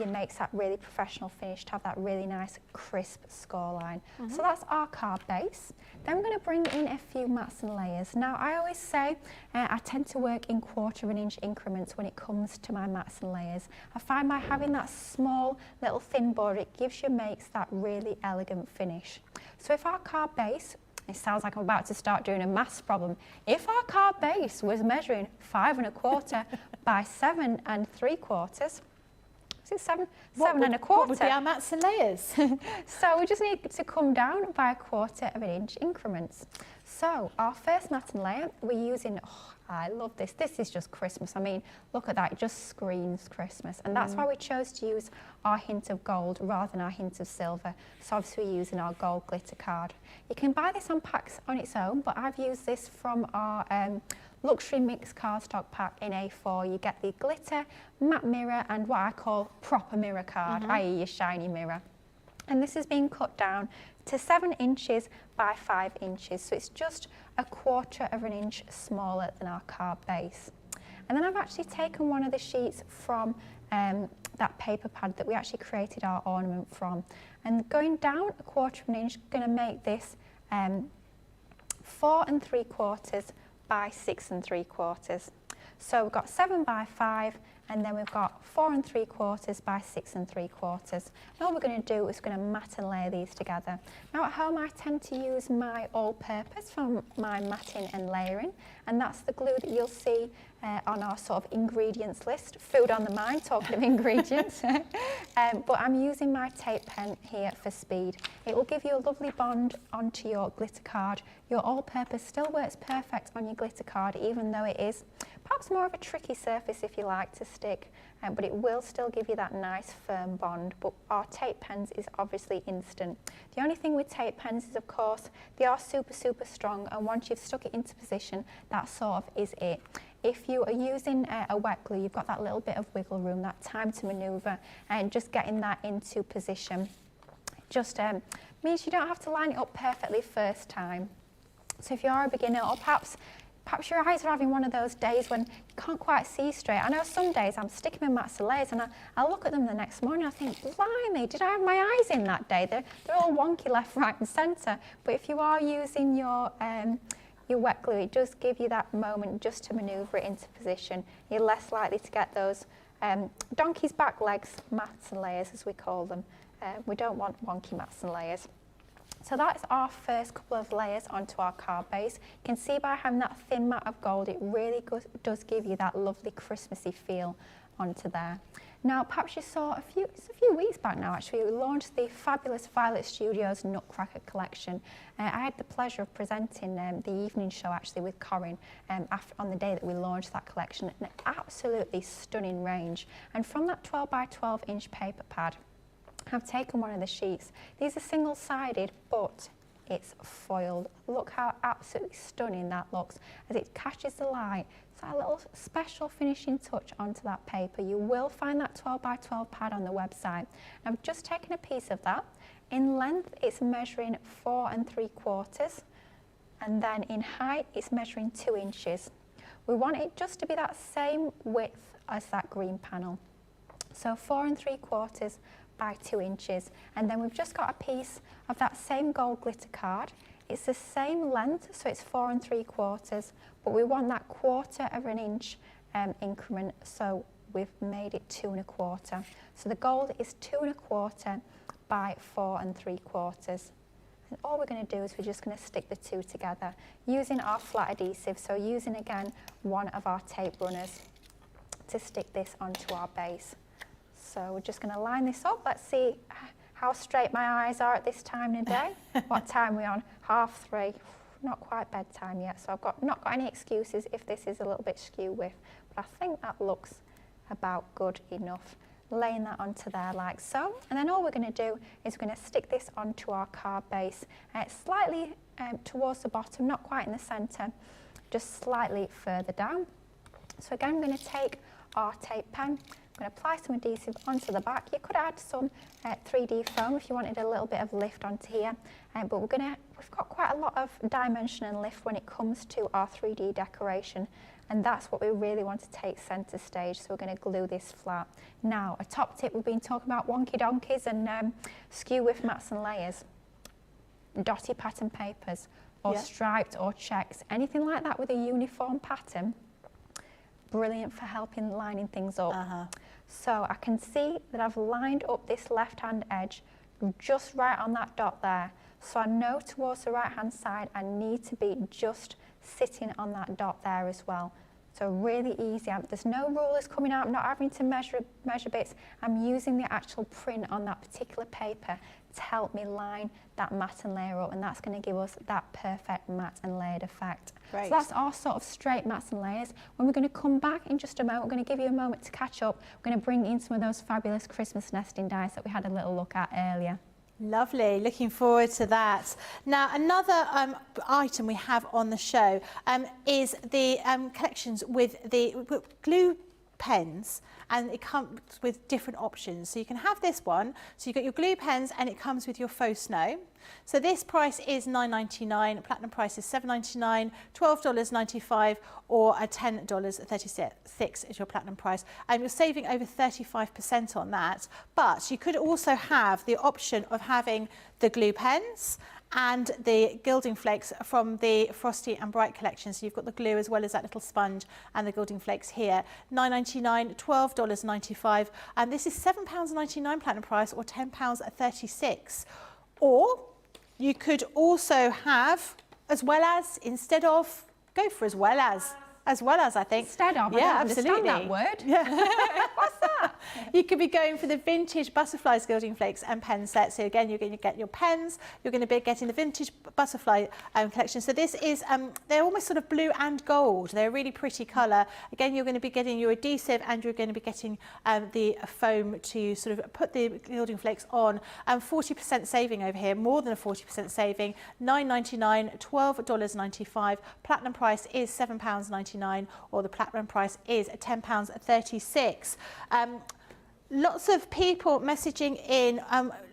makes that really professional finish to have that really nice crisp score line. So that's our card base. Then we're going to bring in a few mats and layers. Now I always say I tend to work in 1/4 inch increments when it comes to my mats and layers. I find by having that small little thin board it gives your makes that really elegant finish. So if our card base, it sounds like I'm about to start doing a maths problem. If our card base was measuring 5 1/4 by 7 3/4, is it 7 1/4? What would be our mats and layers? So we just need to come down by 1/4 inch increments. So our first mat and layer, we're using, oh, I love this. This is just Christmas. I mean, look at that. It just screams Christmas. And that's why we chose to use our hint of gold rather than our hint of silver. So obviously we're using our gold glitter card. You can buy this on packs on its own, but I've used this from our luxury mix cardstock pack in A4. You get the glitter, matte mirror, and what I call proper mirror card, i.e. your shiny mirror. And this is being cut down to 7 inches by 5 inches. So it's just 1/4 inch smaller than our card base. And then I've actually taken one of the sheets from that paper pad that we actually created our ornament from. And going down 1/4 inch, going to make this 4 3/4 by 6 3/4. So we've got 7 by 5, and then we've got 4 3/4 by 6 3/4. And all we're going to do is going to mat and layer these together. Now at home I tend to use my all-purpose for my matting and layering, and that's the glue that you'll see on our sort of ingredients list. Food on the mind, talking of ingredients. But I'm using my tape pen here for speed. It will give you a lovely bond onto your glitter card. Your all-purpose still works perfect on your glitter card, even though it is perhaps more of a tricky surface if you like to stick, but it will still give you that nice firm bond. But our tape pens is obviously instant. The only thing with tape pens is, of course, they are super, super strong, and once you've stuck it into position, that sort of is it. If you are using a wet glue, you've got that little bit of wiggle room, that time to manoeuvre, and just getting that into position. Just means you don't have to line it up perfectly first time. So if you're a beginner, or perhaps your eyes are having one of those days when you can't quite see straight. I know some days I'm sticking my mats and layers and I look at them the next morning and I think, blimey, did I have my eyes in that day? They're all wonky left, right and centre. But if you are using your wet glue, it does give you that moment just to manoeuvre it into position. You're less likely to get those donkey's back legs, mats and layers as we call them. We don't want wonky mats and layers. So that's our first couple of layers onto our card base. You can see by having that thin mat of gold, it really does give you that lovely Christmassy feel onto there. Now, perhaps you saw it's a few weeks back now actually, we launched the fabulous Violet Studios Nutcracker collection. I had the pleasure of presenting the evening show actually with Corinne on the day that we launched that collection. An absolutely stunning range. And from that 12 by 12 inch paper pad, I've taken one of the sheets. These are single-sided, but it's foiled. Look how absolutely stunning that looks as it catches the light. It's a little special finishing touch onto that paper. You will find that 12 by 12 pad on the website. I've just taken a piece of that. In length, it's measuring 4 3/4, and then in height, it's measuring 2 inches. We want it just to be that same width as that green panel. So 4 3/4 by 2 inches, and then we've just got a piece of that same gold glitter card. It's the same length, so it's 4 3/4, but we want that 1/4 of an inch increment, so we've made it 2 1/4. So the gold is 2 1/4 by 4 3/4. And all we're going to do is we're just going to stick the two together using our flat adhesive, so using again one of our tape runners to stick this onto our base. So we're just going to line this up. Let's see how straight my eyes are at this time of day. What time are we on? 3:30. Not quite bedtime yet, so I've not got any excuses if this is a little bit skew with, but I think that looks about good enough. Laying that onto there like so, and then all we're going to do is we're going to stick this onto our card base, slightly towards the bottom, not quite in the centre, just slightly further down. So again, we're going to take our tape pen. I'm going to apply some adhesive onto the back. You could add some 3D foam if you wanted a little bit of lift onto here, but we've got quite a lot of dimension and lift when it comes to our 3D decoration, and that's what we really want to take centre stage, so we're going to glue this flat. Now, a top tip, we've been talking about wonky donkeys and skew with mats and layers, dotty pattern papers, or striped or checks, anything like that with a uniform pattern. Brilliant for helping lining things up. So I can see that I've lined up this left hand edge just right on that dot there. So I know towards the right hand side I need to be just sitting on that dot there as well. So really easy. There's no rulers coming out. I'm not having to measure bits. I'm using the actual print on that particular paper to help me line that mat and layer up, and that's going to give us that perfect mat and layered effect. Great. So that's our sort of straight mats and layers. When we're going to come back in just a moment, we're going to give you a moment to catch up. We're going to bring in some of those fabulous Christmas nesting dies that we had a little look at earlier. Lovely, looking forward to that. Now, another item we have on the show is the collections with the glue pens, and it comes with different options. So you can have this one, so you've got your glue pens and it comes with your faux snow. So this price is $9.99, platinum price is $7.99, $12.95 or $10.36 is your platinum price. And you're saving over 35% on that. But you could also have the option of having the glue pens and the gilding flakes from the Frosty and Bright collection. So you've got the glue as well as that little sponge and the gilding flakes here. $9.99, $12.95, and this is £7.99 platinum price or £10.36. Or you could also have, as well as, instead of, go for as well as I think. Instead of, yeah, I don't absolutely. understand that word. Yeah. What's that? You could be going for the vintage butterflies gilding flakes and pen set. So again, you're going to get your pens. You're going to be getting the vintage butterfly collection. So this is, they're almost sort of blue and gold. They're a really pretty colour. Again, you're going to be getting your adhesive and you're going to be getting the foam to sort of put the gilding flakes on. 40% saving over here, more than a 40% saving. $9.99, $12.95. Platinum price is £7.99. Or the platinum price is £10.36. Lots of people messaging in.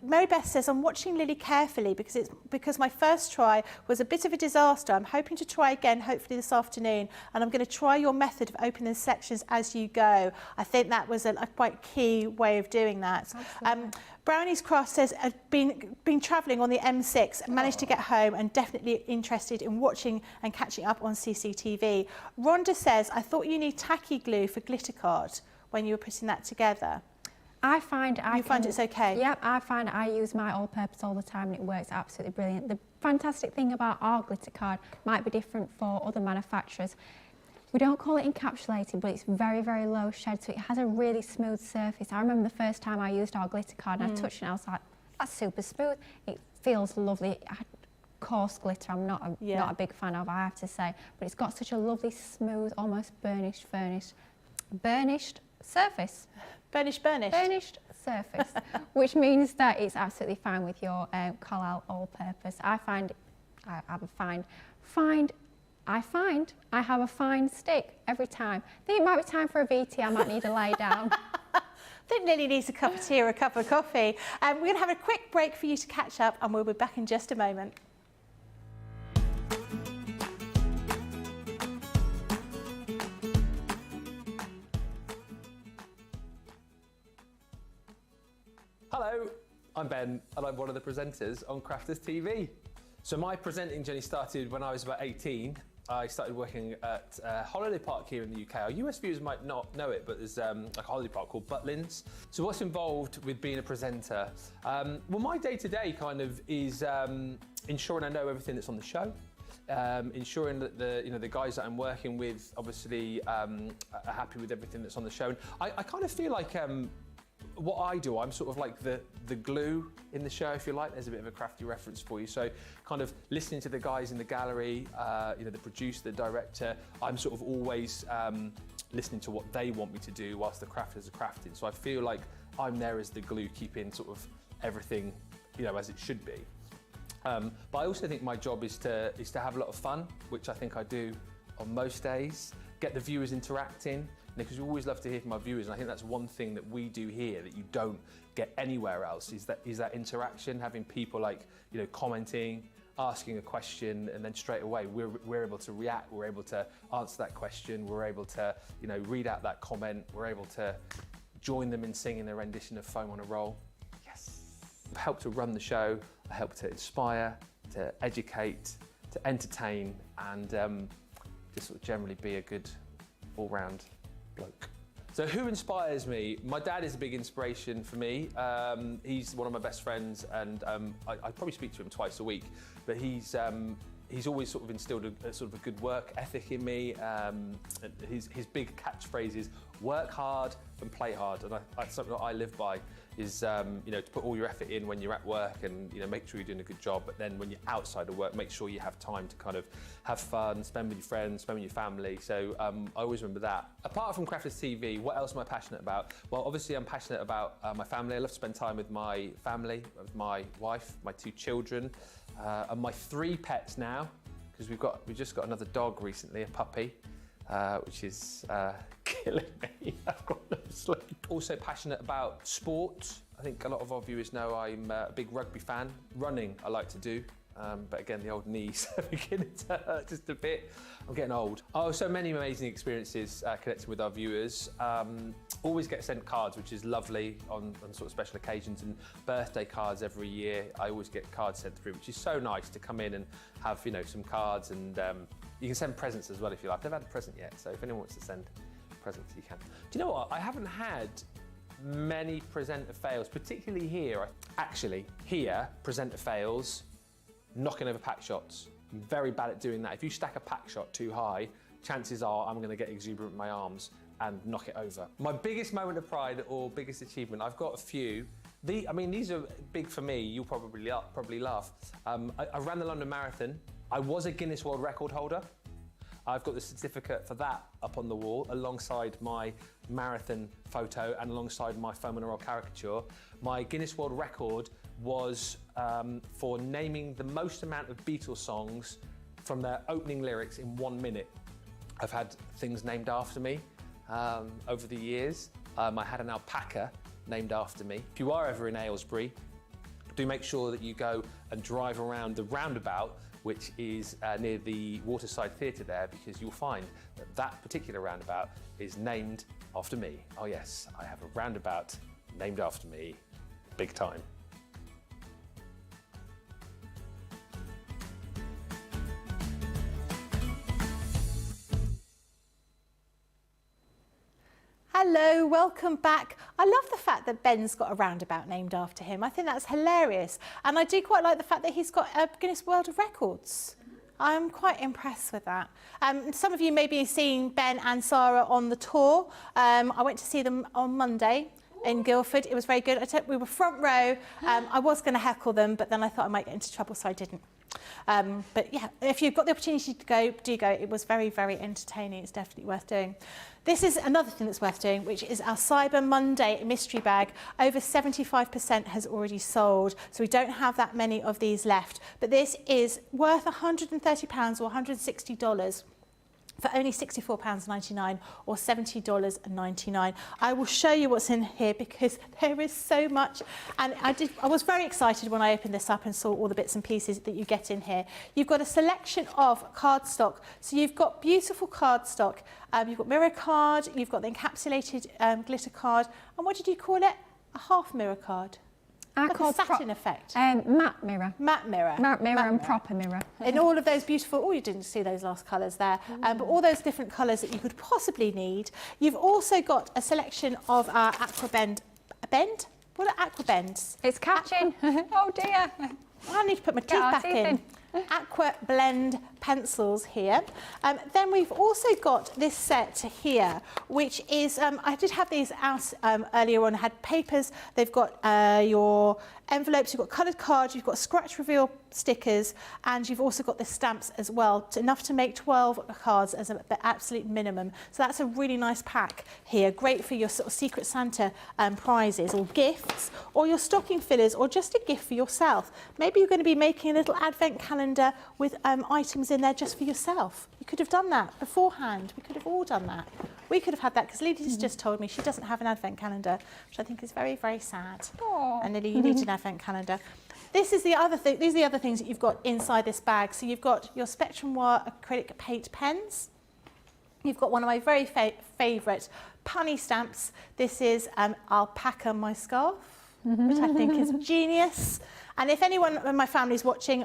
Mary Beth says, I'm watching Lily carefully because my first try was a bit of a disaster. I'm hoping to try again, hopefully this afternoon, and I'm going to try your method of opening the sections as you go. I think that was a quite key way of doing that. Brownie's Craft says, I've been travelling on the M6, managed to get home and definitely interested in watching and catching up on CCTV. Rhonda says, I thought you need tacky glue for glitter card when you were putting that together. I find it's okay? Yep, I find I use my all-purpose all the time and it works absolutely brilliant. The fantastic thing about our glitter card might be different for other manufacturers. We don't call it encapsulated, but it's very, very low shed, so it has a really smooth surface. I remember the first time I used our glitter card and I touched it and I was like, that's super smooth. It feels lovely. Coarse glitter I'm not a big fan of, I have to say, but it's got such a lovely, smooth, almost burnished surface. Burnished surface, which means that it's absolutely fine with your Collal all-purpose. I find I have a fine stick every time. I think it might be time for a VT. I might need to lay down. I think Lily needs a cup of tea or a cup of coffee. We're going to have a quick break for you to catch up, and we'll be back in just a moment. Hello, I'm Ben and I'm one of the presenters on Crafters TV. So my presenting journey started when I was about 18. I started working at a holiday park here in the UK. Our US viewers might not know it, but there's like a holiday park called Butlins. So what's involved with being a presenter? Well, my day-to-day kind of is ensuring I know everything that's on the show. Ensuring that the guys that I'm working with obviously are happy with everything that's on the show. And I kind of feel like what I do, I'm sort of like the glue in the show, if you like. There's a bit of a crafty reference for you. So kind of listening to the guys in the gallery, the producer, the director, I'm sort of always listening to what they want me to do whilst the crafters are crafting. So I feel like I'm there as the glue, keeping sort of everything, as it should be. But I also think my job is to have a lot of fun, which I think I do on most days. Get the viewers interacting, because we always love to hear from our viewers, and I think that's one thing that we do here that you don't get anywhere else, is that interaction, having people like commenting, asking a question, and then straight away we're able to react, we're able to answer that question, we're able to read out that comment, we're able to join them in singing their rendition of Foam on a Roll. Yes. I help to run the show, I help to inspire, to educate, to entertain, and just sort of generally be a good all-round bloke. So who inspires me? My dad is a big inspiration for me. He's one of my best friends, and I probably speak to him twice a week, but he's always sort of instilled a sort of a good work ethic in me. His big catchphrase is work hard and play hard, and that's something that I live by, is to put all your effort in when you're at work and make sure you're doing a good job, but then when you're outside of work, make sure you have time to kind of have fun, spend with your friends, spend with your family. So I always remember that. Apart from Crafters TV, what else am I passionate about? Well, obviously I'm passionate about my family. I love to spend time with my family, with my wife, my 2 children, and my 3 pets now, because we've just got another dog recently, a puppy, which is killing me. I've got no sleep. Also passionate about sport. I think a lot of our viewers know I'm a big rugby fan. Running I like to do, but again the old knees are beginning to hurt just a bit. I'm getting old. Oh, so many amazing experiences connecting with our viewers. Always get sent cards, which is lovely on sort of special occasions, and birthday cards every year. I always get cards sent through, which is so nice to come in and have some cards, and you can send presents as well if you like. I've never had a present yet, so if anyone wants to send presents, you can. Do you know what? I haven't had many presenter fails, particularly here. Actually, here, presenter fails, knocking over pack shots. I'm very bad at doing that. If you stack a pack shot too high, chances are I'm going to get exuberant with my arms and knock it over. My biggest moment of pride or biggest achievement, I've got a few. These are big for me. You'll probably laugh. I ran the London Marathon. I was a Guinness World Record holder. I've got the certificate for that up on the wall alongside my marathon photo and alongside my Foam on a Roll caricature. My Guinness World Record was for naming the most amount of Beatles songs from their opening lyrics in 1 minute. I've had things named after me over the years. I had an alpaca named after me. If you are ever in Aylesbury, do make sure that you go and drive around the roundabout, which is near the Waterside Theatre there, because you'll find that that particular roundabout is named after me. Oh yes, I have a roundabout named after me, big time. Hello, welcome back. I love the fact that Ben's got a roundabout named after him. I think that's hilarious. And I do quite like the fact that he's got a Guinness World of Records. I'm quite impressed with that. Some of you may be seeing Ben and Sarah on the tour. I went to see them on Monday in Guildford. It was very good. We were front row. I was going to heckle them, but then I thought I might get into trouble, so I didn't. But yeah, if you've got the opportunity to go, do go. It was very, very entertaining. It's definitely worth doing. This is another thing that's worth doing, which is our Cyber Monday mystery bag. Over 75% has already sold, so we don't have that many of these left. But this is worth £130 or $160. For only £64.99 or $70.99. I will show you what's in here because there is so much. And I was very excited when I opened this up and saw all the bits and pieces that you get in here. You've got a selection of cardstock. So you've got beautiful cardstock. You've got mirror card, you've got the encapsulated glitter card. And what did you call it? A half mirror card. Like a satin effect. Matte mirror. Matte mirror. Matte mirror and proper mirror. In all of those beautiful, oh, you didn't see those last colours there, but all those different colours that you could possibly need. You've also got a selection of our Aquabend. What are Aquabends? It's catching. Oh dear. I need to put my teeth back in. Aqua Blend pencils here. Then we've also got this set here, which is, I did have these out earlier on. I had papers, they've got your envelopes, you've got coloured cards, you've got scratch reveal stickers, and you've also got the stamps as well, enough to make 12 cards as the absolute minimum. So that's a really nice pack here, great for your sort of Secret Santa prizes or gifts, or your stocking fillers, or just a gift for yourself. Maybe you're going to be making a little advent calendar with items in there just for yourself. You could have done that beforehand. We could have all done that. We could have had that because Lily's just told me she doesn't have an advent calendar, which I think is very, very sad. Aww. And Lily, you need an advent calendar. This is the other thing. These are the other things that you've got inside this bag. So you've got your Spectrum Noir acrylic paint pens. You've got one of my very favourite punny stamps. This is Alpaca My Scarf, which I think is genius. And if anyone in my family's watching,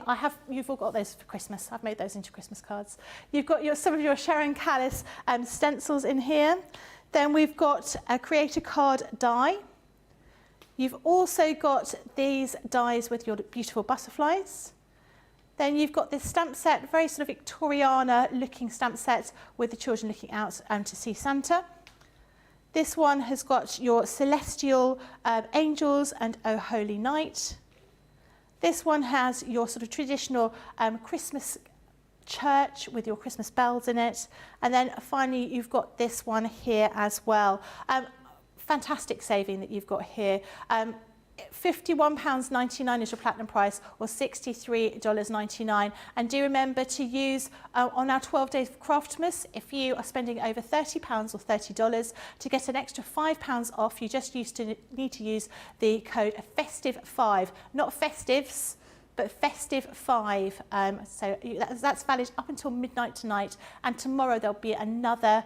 you've all got those for Christmas. I've made those into Christmas cards. You've got some of your Sharon Callis stencils in here. Then we've got a Creator Card die. You've also got these dies with your beautiful butterflies. Then you've got this stamp set, very sort of Victoriana looking stamp set with the children looking out to see Santa. This one has got your celestial angels and Oh Holy Night. This one has your sort of traditional Christmas church with your Christmas bells in it. And then finally, you've got this one here as well. Fantastic saving that you've got here. £51.99 is your platinum price, or $63.99. And do remember to use on our 12 days of Craftmas, if you are spending over £30 or $30 to get an extra £5 off, you just need to use the code FESTIVE5, not festives, but FESTIVE5. So that's valid up until midnight tonight, and tomorrow there'll be another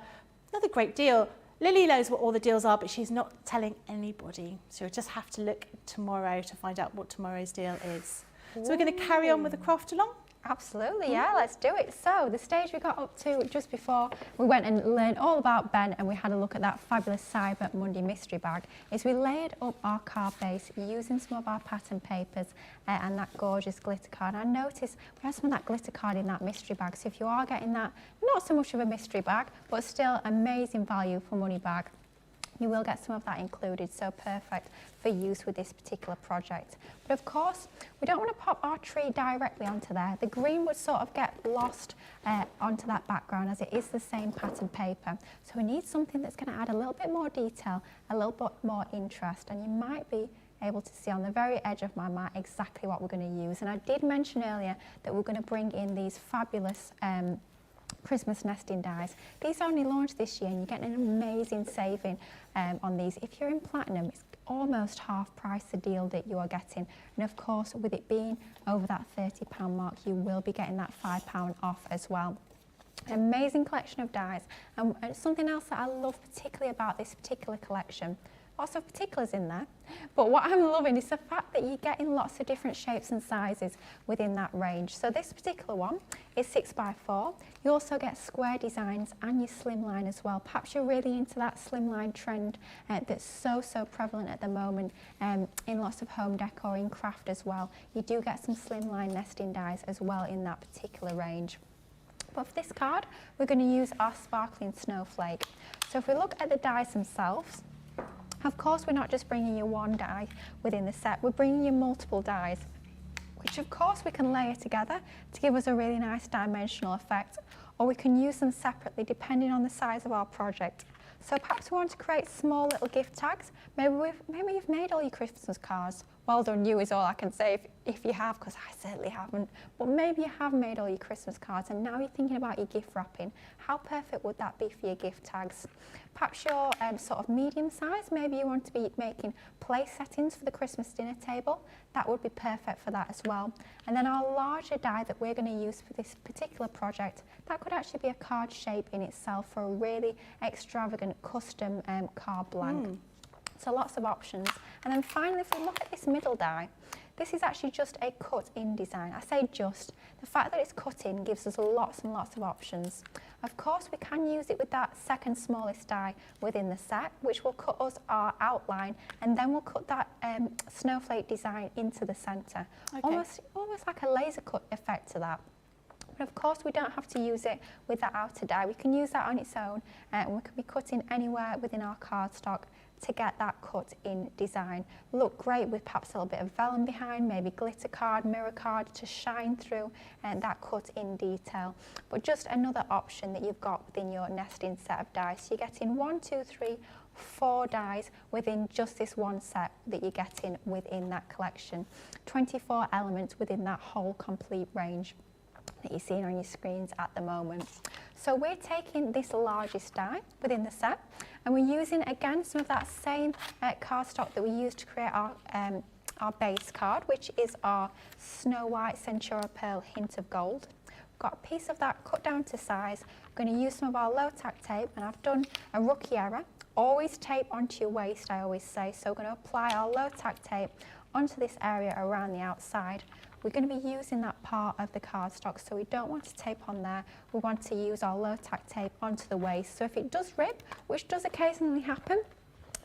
great deal. Lily knows what all the deals are, but she's not telling anybody. So you'll just have to look tomorrow to find out what tomorrow's deal is. So we're going to carry on with the craft along? Absolutely, yeah, let's do it. So the stage we got up to just before we went and learned all about Ben and we had a look at that fabulous Cyber Monday mystery bag is we layered up our card base using some of our pattern papers and that gorgeous glitter card. I noticed we had some of that glitter card in that mystery bag, so if you are getting that, not so much of a mystery bag, but still amazing value for money bag, you will get some of that included, so perfect for use with this particular project. But of course, we don't want to pop our tree directly onto there. The green would sort of get lost onto that background as it is the same pattern paper. So we need something that's going to add a little bit more detail, a little bit more interest, and you might be able to see on the very edge of my mat exactly what we're going to use. And I did mention earlier that we're going to bring in these fabulous Christmas nesting dies. These are only launched this year and you're getting an amazing saving on these. If you're in platinum, it's almost half price the deal that you are getting. And of course, with it being over that £30 mark, you will be getting that £5 off as well. Amazing collection of dies, and something else that I love particularly about this particular collection, lots of particulars in there, but what I'm loving is the fact that you're getting lots of different shapes and sizes within that range. So this particular one is 6x4. You also get square designs and your slimline as well. Perhaps you're really into that slimline trend that's so prevalent at the moment in lots of home decor, in craft as well. You do get some slimline nesting dies as well in that particular range. But for this card, we're going to use our sparkling snowflake. So if we look at the dies themselves, of course we're not just bringing you one die within the set, we're bringing you multiple dies, which of course we can layer together to give us a really nice dimensional effect, or we can use them separately depending on the size of our project. So perhaps we want to create small little gift tags. Maybe you've made all your Christmas cards. Well done you is all I can say if you have, because I certainly haven't. But maybe you have made all your Christmas cards and now you're thinking about your gift wrapping. How perfect would that be for your gift tags? Perhaps you're sort of medium size. Maybe you want to be making place settings for the Christmas dinner table. That would be perfect for that as well. And then our larger die that we're going to use for this particular project, that could actually be a card shape in itself for a really extravagant custom card blank. So lots of options. And then finally, if we look at this middle die, this is actually just a cut-in design. I say just. The fact that it's cut in gives us lots and lots of options. Of course, we can use it with that second smallest die within the set, which will cut us our outline, and then we'll cut that snowflake design into the centre. Okay. Almost like a laser cut effect to that. But of course, we don't have to use it with that outer die. We can use that on its own, and we can be cutting anywhere within our cardstock to get that cut in design. Look great with perhaps a little bit of vellum behind, maybe glitter card, mirror card to shine through and that cut in detail. But just another option that you've got within your nesting set of dies. So you're getting 1, 2, 3, 4 dies within just this one set that you're getting within that collection. 24 elements within that whole complete range that you're seeing on your screens at the moment. So we're taking this largest die within the set and we're using again some of that same cardstock that we used to create our base card, which is our Snow White Centura Pearl Hint of Gold. We've got a piece of that cut down to size. I'm going to use some of our low tack tape, and I've done a rookie error. Always tape onto your waist, I always say. So we're going to apply our low tack tape onto this area around the outside. We're going to be using that part of the cardstock, so we don't want to tape on there. We want to use our low tack tape onto the waist. So if it does rip, which does occasionally happen,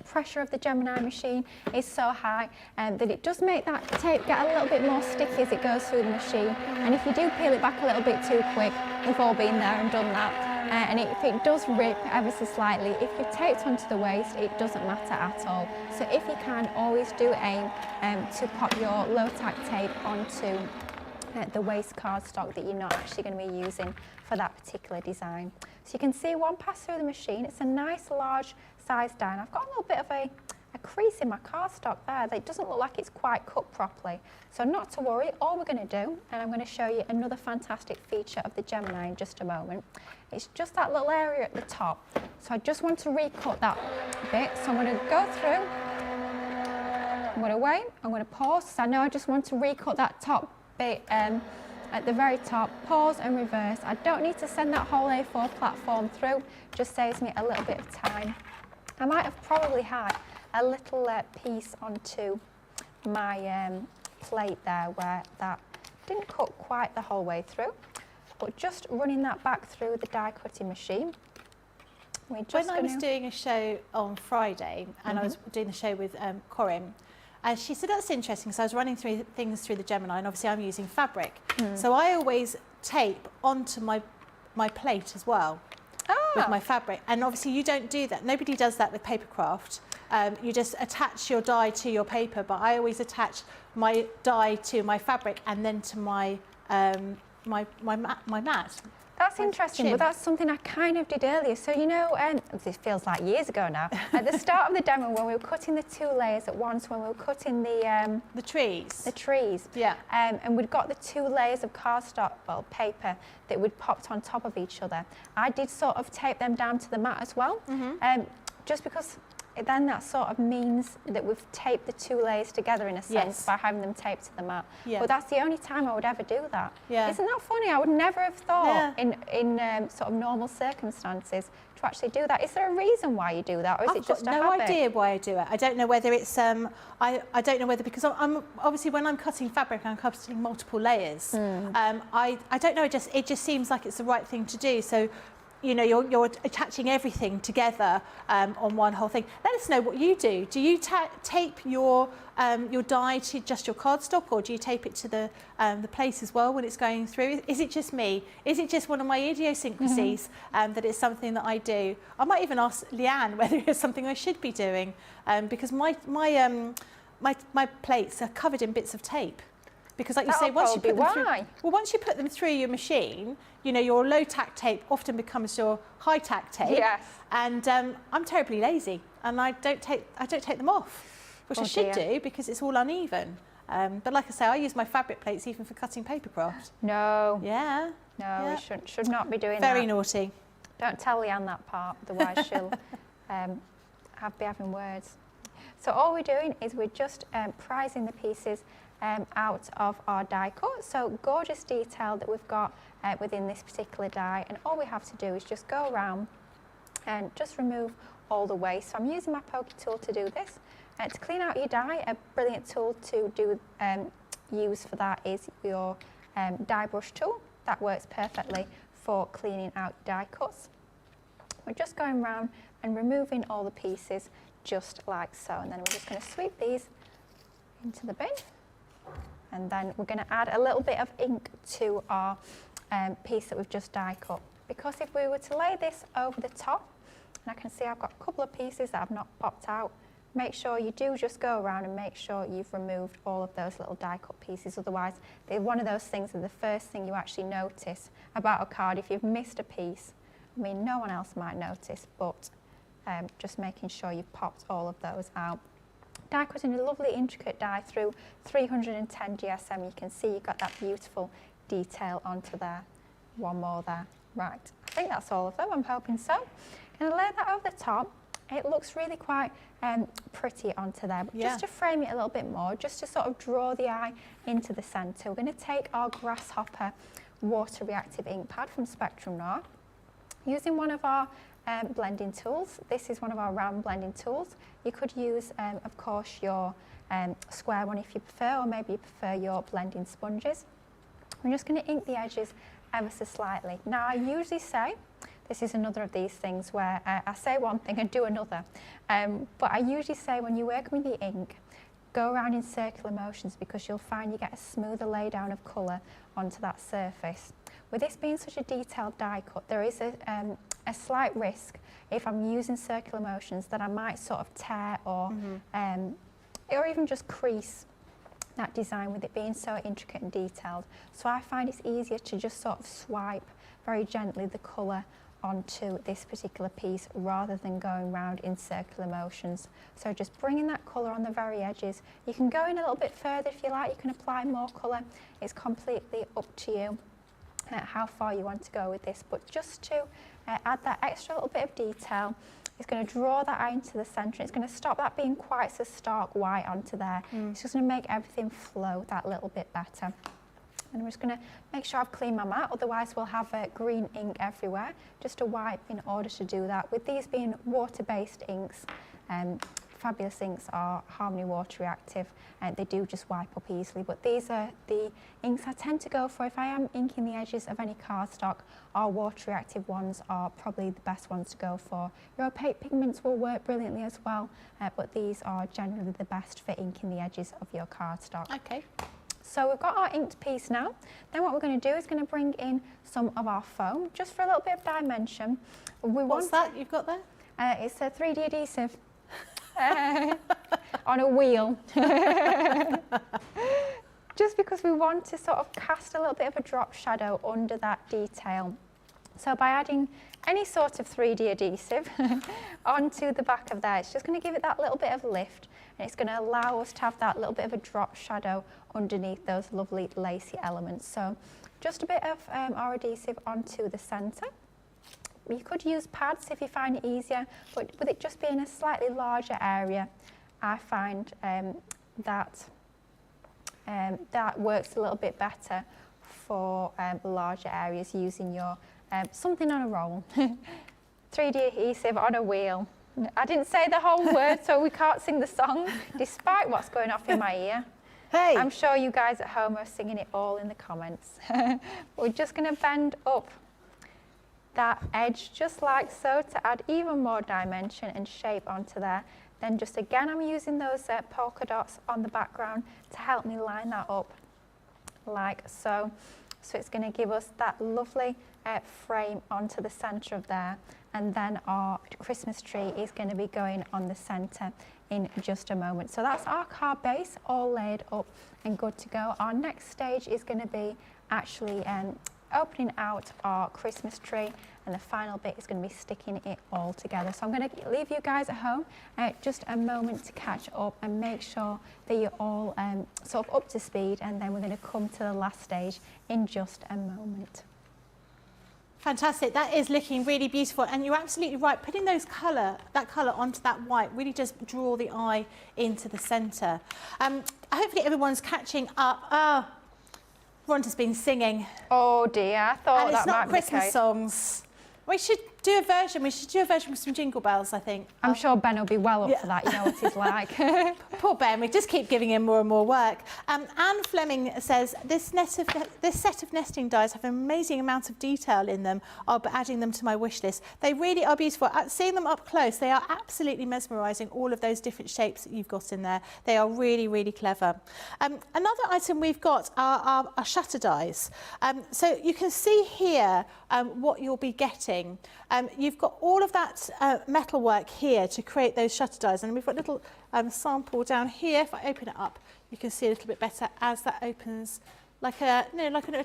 pressure of the Gemini machine is so high that it does make that tape get a little bit more sticky as it goes through the machine. And if you do peel it back a little bit too quick, we've all been there and done that. And if it does rip ever so slightly, if you're taped onto the waist, it doesn't matter at all. So if you can, always do aim to pop your low tack tape onto the waist cardstock that you're not actually going to be using for that particular design. So you can see one pass through the machine. It's a nice large size die, and I've got a little bit of a crease in my cardstock there that doesn't look like it's quite cut properly. So not to worry, all we're going to do, and I'm going to show you another fantastic feature of the Gemini in just a moment, it's just that little area at the top. So I just want to recut that bit, so I'm going to go through, I'm going to wait, I'm going to pause, so I know I just want to recut that top bit at the very top, pause and reverse. I don't need to send that whole A4 platform through, just saves me a little bit of time. I might have probably had a little piece onto my plate there where that didn't cut quite the whole way through, but just running that back through the die cutting machine. When I was doing a show on Friday and I was doing the show with Corinne, and she said that's interesting, so I was running through things through the Gemini, and obviously I'm using fabric, so I always tape onto my plate as well. With my fabric, and obviously you don't do that. Nobody does that with paper craft. You just attach your die to your paper, but I always attach my die to my fabric and then to my mat. That's interesting, but that's something I kind of did earlier. So, you know, this feels like years ago now. At the start of the demo, when we were cutting the 2 layers at once, when we were cutting the trees, yeah, and we'd got the 2 layers of cardstock, well, paper that we'd popped on top of each other. I did sort of tape them down to the mat as well, just because then that sort of means that we've taped the two layers together in a sense by having them taped to the mat. Yeah. But that's the only time I would ever do that. Yeah. Isn't that funny? I would never have thought in sort of normal circumstances to actually do that. Is there a reason why you do that, or is it just a habit? I've got no idea why I do it. I don't know whether it's I don't know whether, because I'm obviously when I'm cutting fabric, I'm cutting multiple layers. I don't know. It just seems like it's the right thing to do. So, you know, you're attaching everything together on one whole thing. Let us know what you do. Do you tape your dye to just your cardstock, or do you tape it to the place as well when it's going through? Is it just me? Is it just one of my idiosyncrasies that it's something that I do? I might even ask Leanne whether it's something I should be doing, because my plates are covered in bits of tape. Because like you say, once you put them through, once you put them through your machine, you know, your low tack tape often becomes your high tack tape. Yes. And I'm terribly lazy, and I don't take them off, which I should do because it's all uneven. But like I say, I use my fabric plates even for cutting paper craft. No. Yeah. No, we should not be doing that. Very naughty. Don't tell Leanne that part, otherwise she'll be having words. So all we're doing is we're just prizing the pieces out of our die cut. So gorgeous detail that we've got within this particular die, and all we have to do is just go around and just remove all the waste. So I'm using my pokey tool to do this. To clean out your die, a brilliant tool to use for that is your die brush tool. That works perfectly for cleaning out die cuts. We're just going around and removing all the pieces just like so, and then we're just going to sweep these into the bin. And then we're going to add a little bit of ink to our piece that we've just die cut. Because if we were to lay this over the top, and I can see I've got a couple of pieces that have not popped out, make sure you do just go around and make sure you've removed all of those little die cut pieces. Otherwise, they're one of those things that the first thing you actually notice about a card, if you've missed a piece, I mean, no one else might notice, but just making sure you've popped all of those out. Die cutting a lovely intricate die through 310 GSM. You can see you've got that beautiful detail onto there. One more there. Right, I think that's all of them, I'm hoping so. Going to lay that over the top. It looks really quite pretty onto there, but just to frame it a little bit more, just to sort of draw the eye into the centre, we're going to take our Grasshopper water reactive ink pad from Spectrum Noir. Using one of our blending tools. This is one of our round blending tools. You could use, of course, your square one if you prefer, or maybe you prefer your blending sponges. I'm just going to ink the edges ever so slightly. Now, I usually say, this is another of these things where I say one thing and do another, but I usually say when you're working with the ink, go around in circular motions, because you'll find you get a smoother lay down of colour onto that surface. With this being such a detailed die cut, there is a slight risk if I'm using circular motions that I might sort of tear or even just crease that design with it being so intricate and detailed. So I find it's easier to just sort of swipe very gently the colour onto this particular piece rather than going round in circular motions. So just bringing that colour on the very edges. You can go in a little bit further if you like, you can apply more colour. It's completely up to you how far you want to go with this, but just to add that extra little bit of detail, it's going to draw that eye into the centre. It's going to stop that being quite so stark white onto there. It's just going to make everything flow that little bit better. And I'm just going to make sure I've cleaned my mat, otherwise we'll have green ink everywhere. Just a wipe in order to do that. With these being water-based inks, fabulous inks are Harmony Water Reactive, and they do just wipe up easily, but these are the inks I tend to go for if I am inking the edges of any cardstock. Our water reactive ones are probably the best ones to go for. Your opaque pigments will work brilliantly as well, but these are generally the best for inking the edges of your cardstock. Okay. So we've got our inked piece now. Then what we're going to do is going to bring in some of our foam, just for a little bit of dimension. What's that you've got there? It's a 3D adhesive. On a wheel. Just because we want to sort of cast a little bit of a drop shadow under that detail. So by adding any sort of 3D adhesive onto the back of there, it's just going to give it that little bit of lift, and it's going to allow us to have that little bit of a drop shadow underneath those lovely lacy elements. So just a bit of our adhesive onto the centre. You could use pads if you find it easier, but with it just being a slightly larger area, I find that works a little bit better for larger areas using your something on a roll. 3D adhesive on a wheel. I didn't say the whole word, so we can't sing the song, despite what's going off in my ear. Hey. I'm sure you guys at home are singing it all in the comments. We're just going to bend up that edge just like so to add even more dimension and shape onto there. Then just again, I'm using those polka dots on the background to help me line that up like so. So it's going to give us that lovely frame onto the centre of there. And then our Christmas tree is going to be going on the centre in just a moment. So that's our card base all laid up and good to go. Our next stage is going to be actually opening out our Christmas tree, and the final bit is going to be sticking it all together. So I'm going to leave you guys at home just a moment to catch up and make sure that you're all sort of up to speed, and then we're going to come to the last stage in just a moment. Fantastic, that is looking really beautiful, and you're absolutely right. Putting that colour onto that white really does draw the eye into the centre. Hopefully everyone's catching up. Oh, Rhonda's been singing. Oh dear, I thought and that it's not might be the Christmas case. songs. We should do a version. We should do a version with some jingle bells, I think. I'm sure Ben will be well up for that. You know what he's like. Poor Ben, we just keep giving him more and more work. Anne Fleming says, this set of nesting dies have an amazing amount of detail in them. I'll be adding them to my wish list. They really are beautiful. Seeing them up close, they are absolutely mesmerising, all of those different shapes that you've got in there. They are really, really clever. Another item we've got are our shutter dies. So you can see here what you'll be getting. You've got all of that metal work here to create those shutter dies, and we've got a little sample down here. If I open it up, you can see a little bit better as that opens, like a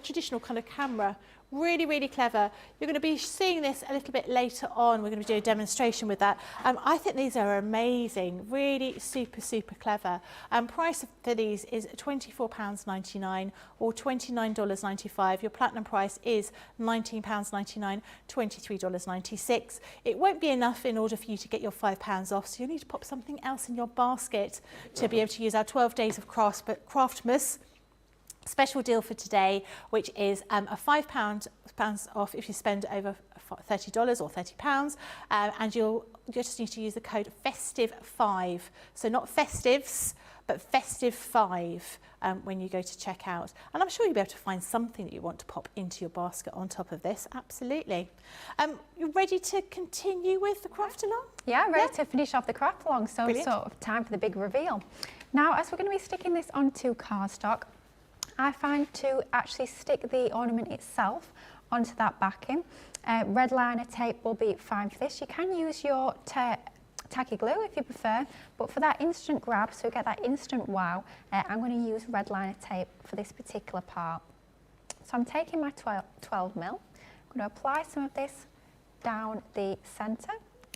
traditional kind of camera. Really, really clever. You're going to be seeing this a little bit later on. We're going to do a demonstration with that. I think these are amazing, really super, super clever. Price for these is £24.99 or $29.95. Your platinum price is £19.99, $23.96. It won't be enough in order for you to get your £5 off, so you'll need to pop something else in your basket to be able to use our 12 days of Craftmas special deal for today, which is a £5 off if you spend over $30 or £30, and you just need to use the code FESTIVE5. So not festives, but FESTIVE5 when you go to checkout. And I'm sure you'll be able to find something that you want to pop into your basket on top of this. Absolutely. You ready to continue with the craft along? Yeah, ready to finish off the craft along. So it's sort of time for the big reveal. Now, as we're going to be sticking this onto cardstock, I find to actually stick the ornament itself onto that backing. Red liner tape will be fine for this. You can use your tacky glue if you prefer, but for that instant grab, so you get that instant wow, I'm going to use red liner tape for this particular part. So I'm taking my 12 mil, I'm going to apply some of this down the centre,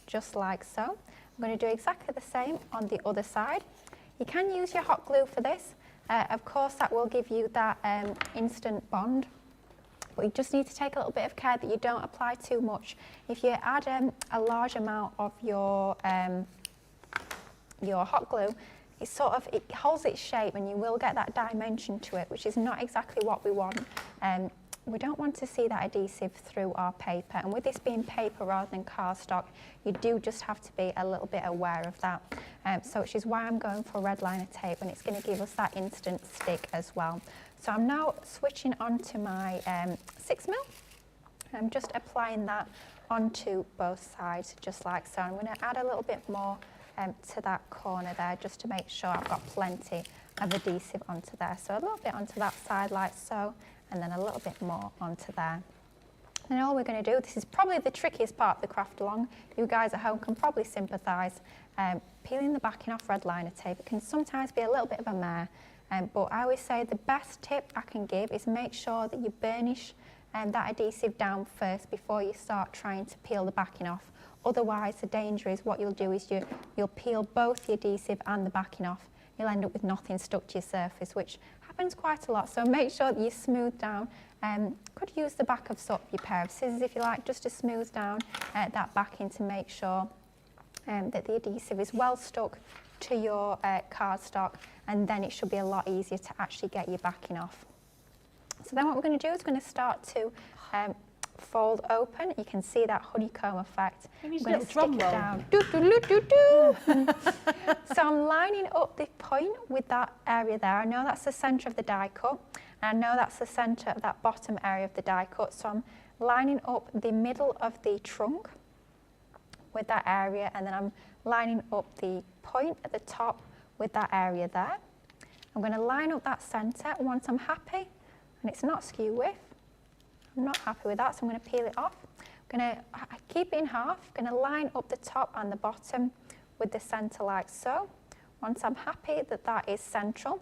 just like so. I'm going to do exactly the same on the other side. You can use your hot glue for this. Of course, that will give you that instant bond, but you just need to take a little bit of care that you don't apply too much. If you add a large amount of your hot glue, it holds its shape, and you will get that dimension to it, which is not exactly what we want. We don't want to see that adhesive through our paper, and with this being paper rather than cardstock, you do just have to be a little bit aware of that. So which is why I'm going for red liner tape, and it's going to give us that instant stick as well. So I'm now switching onto my 6 mil. I'm just applying that onto both sides, just like so. I'm going to add a little bit more to that corner there, just to make sure I've got plenty of adhesive onto there. So a little bit onto that side like so, and then a little bit more onto there. And all we're going to do, this is probably the trickiest part of the craft along, you guys at home can probably sympathise, peeling the backing off red liner tape. It can sometimes be a little bit of a mare, but I always say the best tip I can give is make sure that you burnish that adhesive down first before you start trying to peel the backing off. Otherwise, the danger is what you'll do is you'll peel both the adhesive and the backing off. You'll end up with nothing stuck to your surface, which happens quite a lot, so make sure that you smooth down. Could use the back of your pair of scissors if you like, just to smooth down that backing to make sure that the adhesive is well stuck to your cardstock, and then it should be a lot easier to actually get your backing off. So then what we're going to do is we're going to start to fold open. You can see that honeycomb effect. I'm going to stick it down. So I'm lining up the point with that area there. I know that's the centre of the die cut, and I know that's the centre of that bottom area of the die cut. So I'm lining up the middle of the trunk with that area, and then I'm lining up the point at the top with that area there. I'm going to line up that centre. Once I'm happy and it's not skew width, I'm not happy with that, so I'm going to peel it off. I'm going to keep it in half. I'm going to line up the top and the bottom with the centre like so. Once I'm happy that that is central,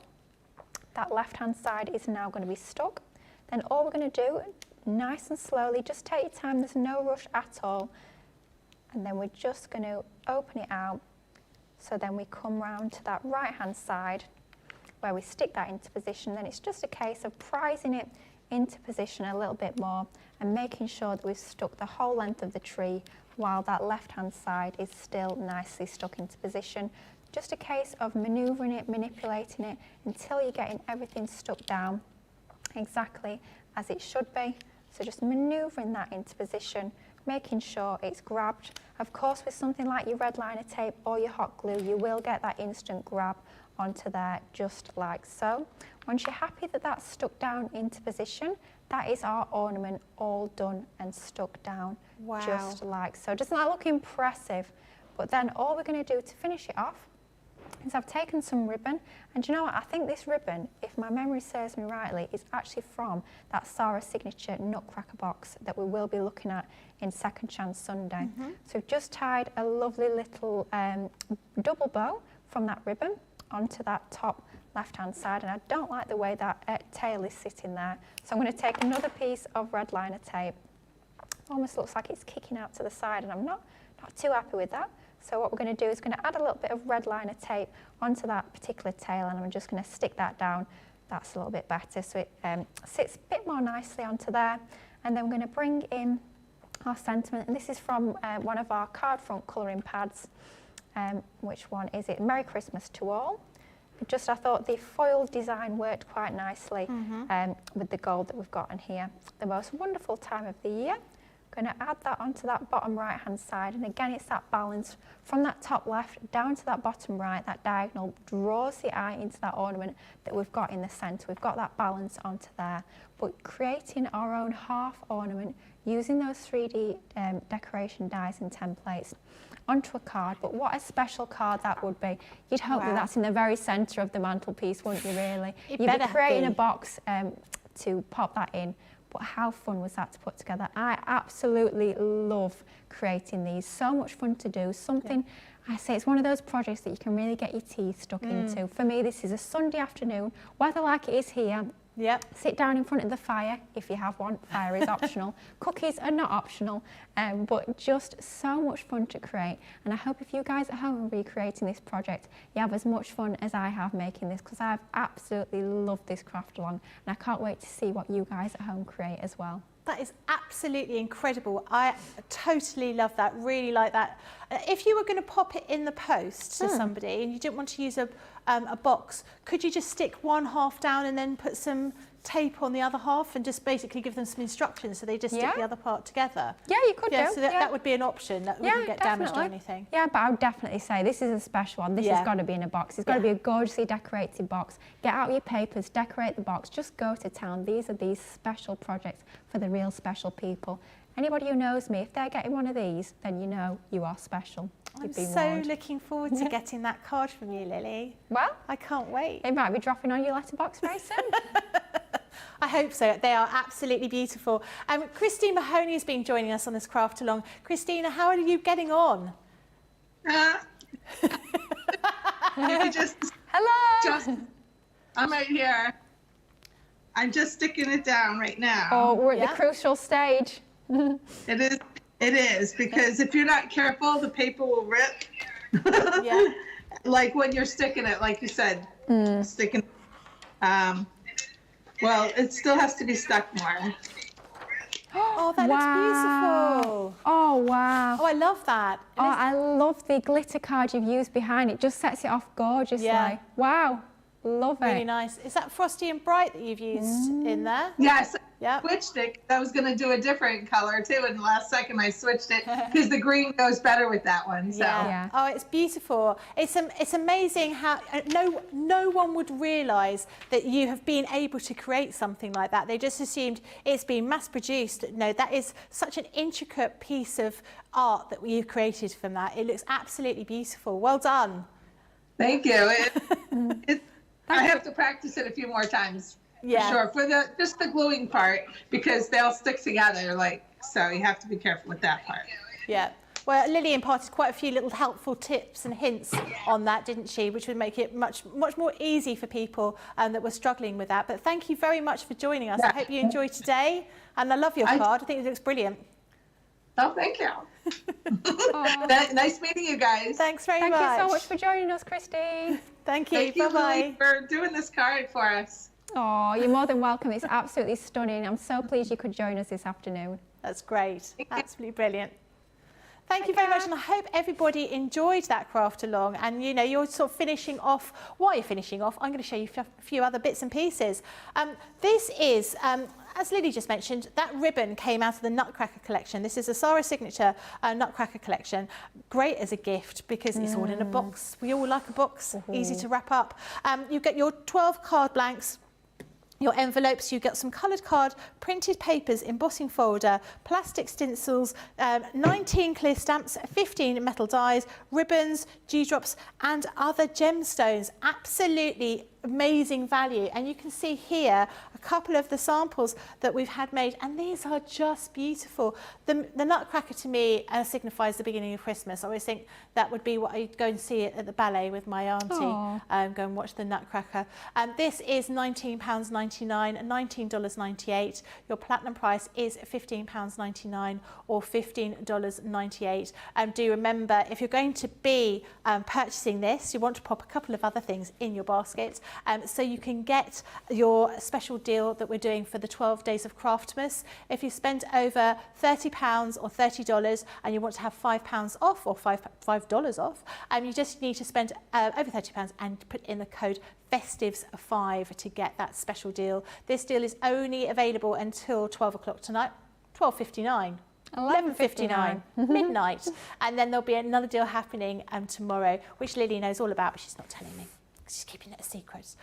that left hand side is now going to be stuck. Then all we're going to do, nice and slowly, just take your time, there's no rush at all. And then we're just going to open it out. So then we come round to that right hand side where we stick that into position. Then it's just a case of prising it into position a little bit more and making sure that we've stuck the whole length of the tree while that left hand side is still nicely stuck into position. Just a case of manoeuvring it, manipulating it until you're getting everything stuck down exactly as it should be. So just manoeuvring that into position, making sure it's grabbed. Of course, with something like your red liner tape or your hot glue, you will get that instant grab onto there, just like so. Once you're happy that that's stuck down into position, that is our ornament all done and stuck down, just like so. Doesn't that look impressive? But then all we're going to do to finish it off is I've taken some ribbon, and you know what, I think this ribbon, if my memory serves me rightly, is actually from that Sarah Signature Nutcracker box that we will be looking at in Second Chance Sunday. So we've just tied a lovely little double bow from that ribbon onto that top left hand side, and I don't like the way that tail is sitting there, so I'm going to take another piece of red liner tape. Almost looks like it's kicking out to the side, and I'm not too happy with that. So what we're going to do is going to add a little bit of red liner tape onto that particular tail, and I'm just going to stick that down. That's a little bit better, so it sits a bit more nicely onto there. And then we're going to bring in our sentiment, and this is from one of our card front colouring pads. Which one is it? Merry Christmas to all. I thought the foil design worked quite nicely with the gold that we've got in here. The most wonderful time of the year. Going to add that onto that bottom right hand side, and again it's that balance from that top left down to that bottom right. That diagonal draws the eye into that ornament that we've got in the centre. We've got that balance onto there, but creating our own half ornament using those 3D decoration dies and templates onto a card. But what a special card that would be. You'd hope that that's in the very centre of the mantelpiece, wouldn't you, really? You'd be creating a box to pop that in. But how fun was that to put together? I absolutely love creating these. So much fun to do. Something, I say, it's one of those projects that you can really get your teeth stuck into. For me, this is a Sunday afternoon, weather like it is here. Sit down in front of the fire, if you have one. Fire is optional. Cookies are not optional, but just so much fun to create. And I hope if you guys at home are recreating this project, you have as much fun as I have making this, because I've absolutely loved this craft along, and I can't wait to see what you guys at home create as well. That is absolutely incredible. I totally love that, really like that. If you were going to pop it in the post to somebody and you didn't want to use a box, could you just stick one half down and then put some tape on the other half and just basically give them some instructions so they just stick the other part together? Yeah, you could do. So that would be an option. That wouldn't get damaged or anything. Yeah, but I would definitely say this is a special one. This has got to be in a box. It's got to be a gorgeously decorated box. Get out your papers, decorate the box, just go to town. These are these special projects for the real special people. Anybody who knows me, if they're getting one of these, then you know you are special. I'm so looking forward to getting that card from you, Lily. Well, I can't wait. It might be dropping on your letterbox very soon. I hope so. They are absolutely beautiful. Christine Mahoney has been joining us on this craft along. Christina, how are you getting on? Hello. I'm right here. I'm just sticking it down right now. Oh, we're at the crucial stage. It is, because if you're not careful, the paper will rip. Like when you're sticking it, like you said, sticking. Well, it still has to be stuck more. Oh, that looks beautiful. Oh, wow. Oh, I love that. Oh, I love the glitter card you've used behind it. Just sets it off gorgeously. Yeah. Wow. Love it. Really nice. Is that Frosty and Bright that you've used in there? Yes. Yeah. Switched it. I was going to do a different color too, and the last second I switched it because the green goes better with that one. So. Yeah. Oh, it's beautiful. It's amazing how no one would realise that you have been able to create something like that. They just assumed it's been mass produced. No, that is such an intricate piece of art that you've created from that. It looks absolutely beautiful. Well done. Thank you. I have to practice it a few more times. Yeah. For sure. For just the gluing part, because they'll stick together, so you have to be careful with that part. Yeah. Well, Lily imparted quite a few little helpful tips and hints on that, didn't she? Which would make it much more easy for people that were struggling with that. But thank you very much for joining us. Yeah. I hope you enjoyed today. And I love your card. I think it looks brilliant. Oh, thank you. Nice meeting you guys. Thanks very much. Thank you so much for joining us, Christine. Thank you. Thank you, Bye-bye. Lily, for doing this card for us. Oh, you're more than welcome. It's absolutely stunning. I'm so pleased you could join us this afternoon. That's great. Absolutely brilliant. Thank you very much, and I hope everybody enjoyed that craft along. And you're sort of finishing off. While you're finishing off, I'm going to show you a few other bits and pieces. This is, as Lily just mentioned, that ribbon came out of the Nutcracker collection. This is a Sarah Signature Nutcracker collection. Great as a gift because it's all in a box. We all like a box, easy to wrap up. You get your 12 card blanks. Your envelopes, you get some coloured card, printed papers, embossing folder, plastic stencils, 19 clear stamps, 15 metal dies, ribbons, dewdrops and other gemstones. Absolutely amazing value. And you can see here a couple of the samples that we've had made, and these are just beautiful. The Nutcracker to me signifies the beginning of Christmas. I always think that would be what I'd go and see it at the ballet with my auntie, go and watch the Nutcracker. This is £19.99, $19.98. Your platinum price is £15.99 or $15.98. Do remember, if you're going to be purchasing this, you want to pop a couple of other things in your basket. So you can get your special deal that we're doing for the 12 days of Craftmas. If you spend over £30 or $30 and you want to have £5 off or $5 off, you just need to spend over £30 and put in the code Festives5 to get that special deal. This deal is only available until 12 o'clock tonight, 12:59. 11:59, midnight, and then there'll be another deal happening tomorrow, which Lily knows all about, but she's not telling me. She's keeping it a secret.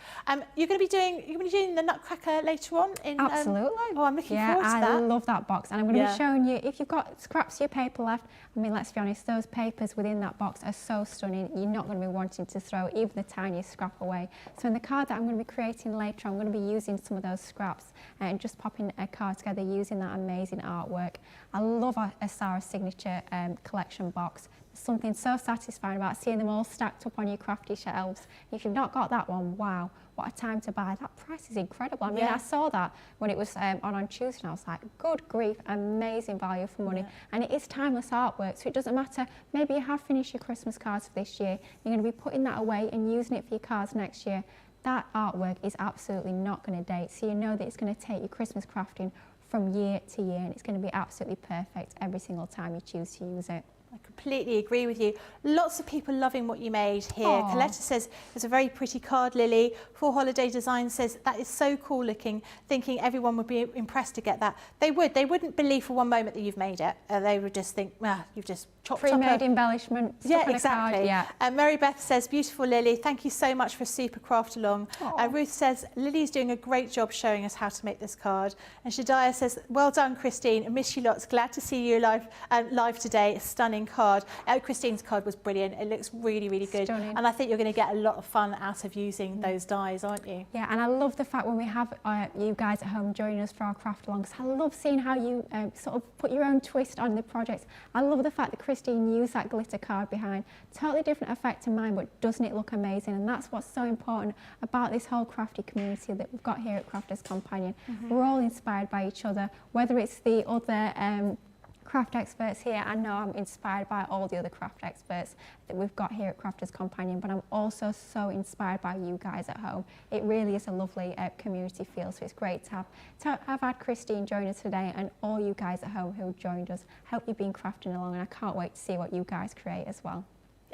You're going to be doing the Nutcracker later on. Absolutely. Oh, I'm looking forward to that. I love that box, and I'm going to be showing you. If you've got scraps of your paper left, I mean, let's be honest, those papers within that box are so stunning. You're not going to be wanting to throw even the tiniest scrap away. So in the card that I'm going to be creating later, I'm going to be using some of those scraps and just popping a card together using that amazing artwork. I love a Sarah Signature collection box. Something so satisfying about seeing them all stacked up on your crafty shelves. If you've not got that one, wow, what a time to buy. That price is incredible. I mean, I saw that when it was on Tuesday, and I was like, good grief, amazing value for money. And it is timeless artwork, so it doesn't matter. Maybe you have finished your Christmas cards for this year. You're going to be putting that away and using it for your cards next year. That artwork is absolutely not going to date, so you know that it's going to take your Christmas crafting from year to year, and it's going to be absolutely perfect every single time you choose to use it. I completely agree with you. Lots of people loving what you made here. Aww. Coletta says it's a very pretty card, Lily. For Holiday Design says that is so cool looking, thinking everyone would be impressed to get that. They would. They wouldn't believe for one moment that you've made it. They would just think, you've just chopped up pre-made embellishment. Yeah, exactly. Yeah. Mary Beth says, beautiful Lily, thank you so much for a super craft along. Ruth says, Lily's doing a great job showing us how to make this card. And Shadiah says, well done, Christine. I miss you lots. Glad to see you live today. A stunning card. Christine's card was brilliant. It looks really, really good. Stunning. And I think you're going to get a lot of fun out of using those dies, aren't you? Yeah, and I love the fact when we have you guys at home joining us for our craft alongs. I love seeing how you sort of put your own twist on the projects. I love the fact that Christine used that glitter card behind. Totally different effect to mine, but doesn't it look amazing? And that's what's so important about this whole crafty community that we've got here at Crafters Companion. We're all inspired by each other, whether it's the other craft experts here. I know I'm inspired by all the other craft experts that we've got here at Crafters Companion, but I'm also so inspired by you guys at home. It really is a lovely community feel, so it's great to have had Christine join us today, and all you guys at home who joined us. Hope you've been crafting along, and I can't wait to see what you guys create as well.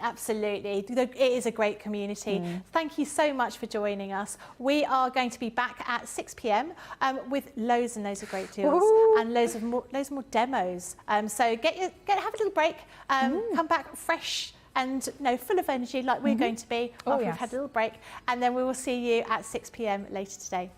Absolutely. It is a great community. Thank you so much for joining us. We are going to be back at 6 p.m. With loads and loads of great deals and loads more demos. So have a little break, come back fresh and full of energy like we're going to be after we've had a little break, and then we will see you at 6 p.m. later today.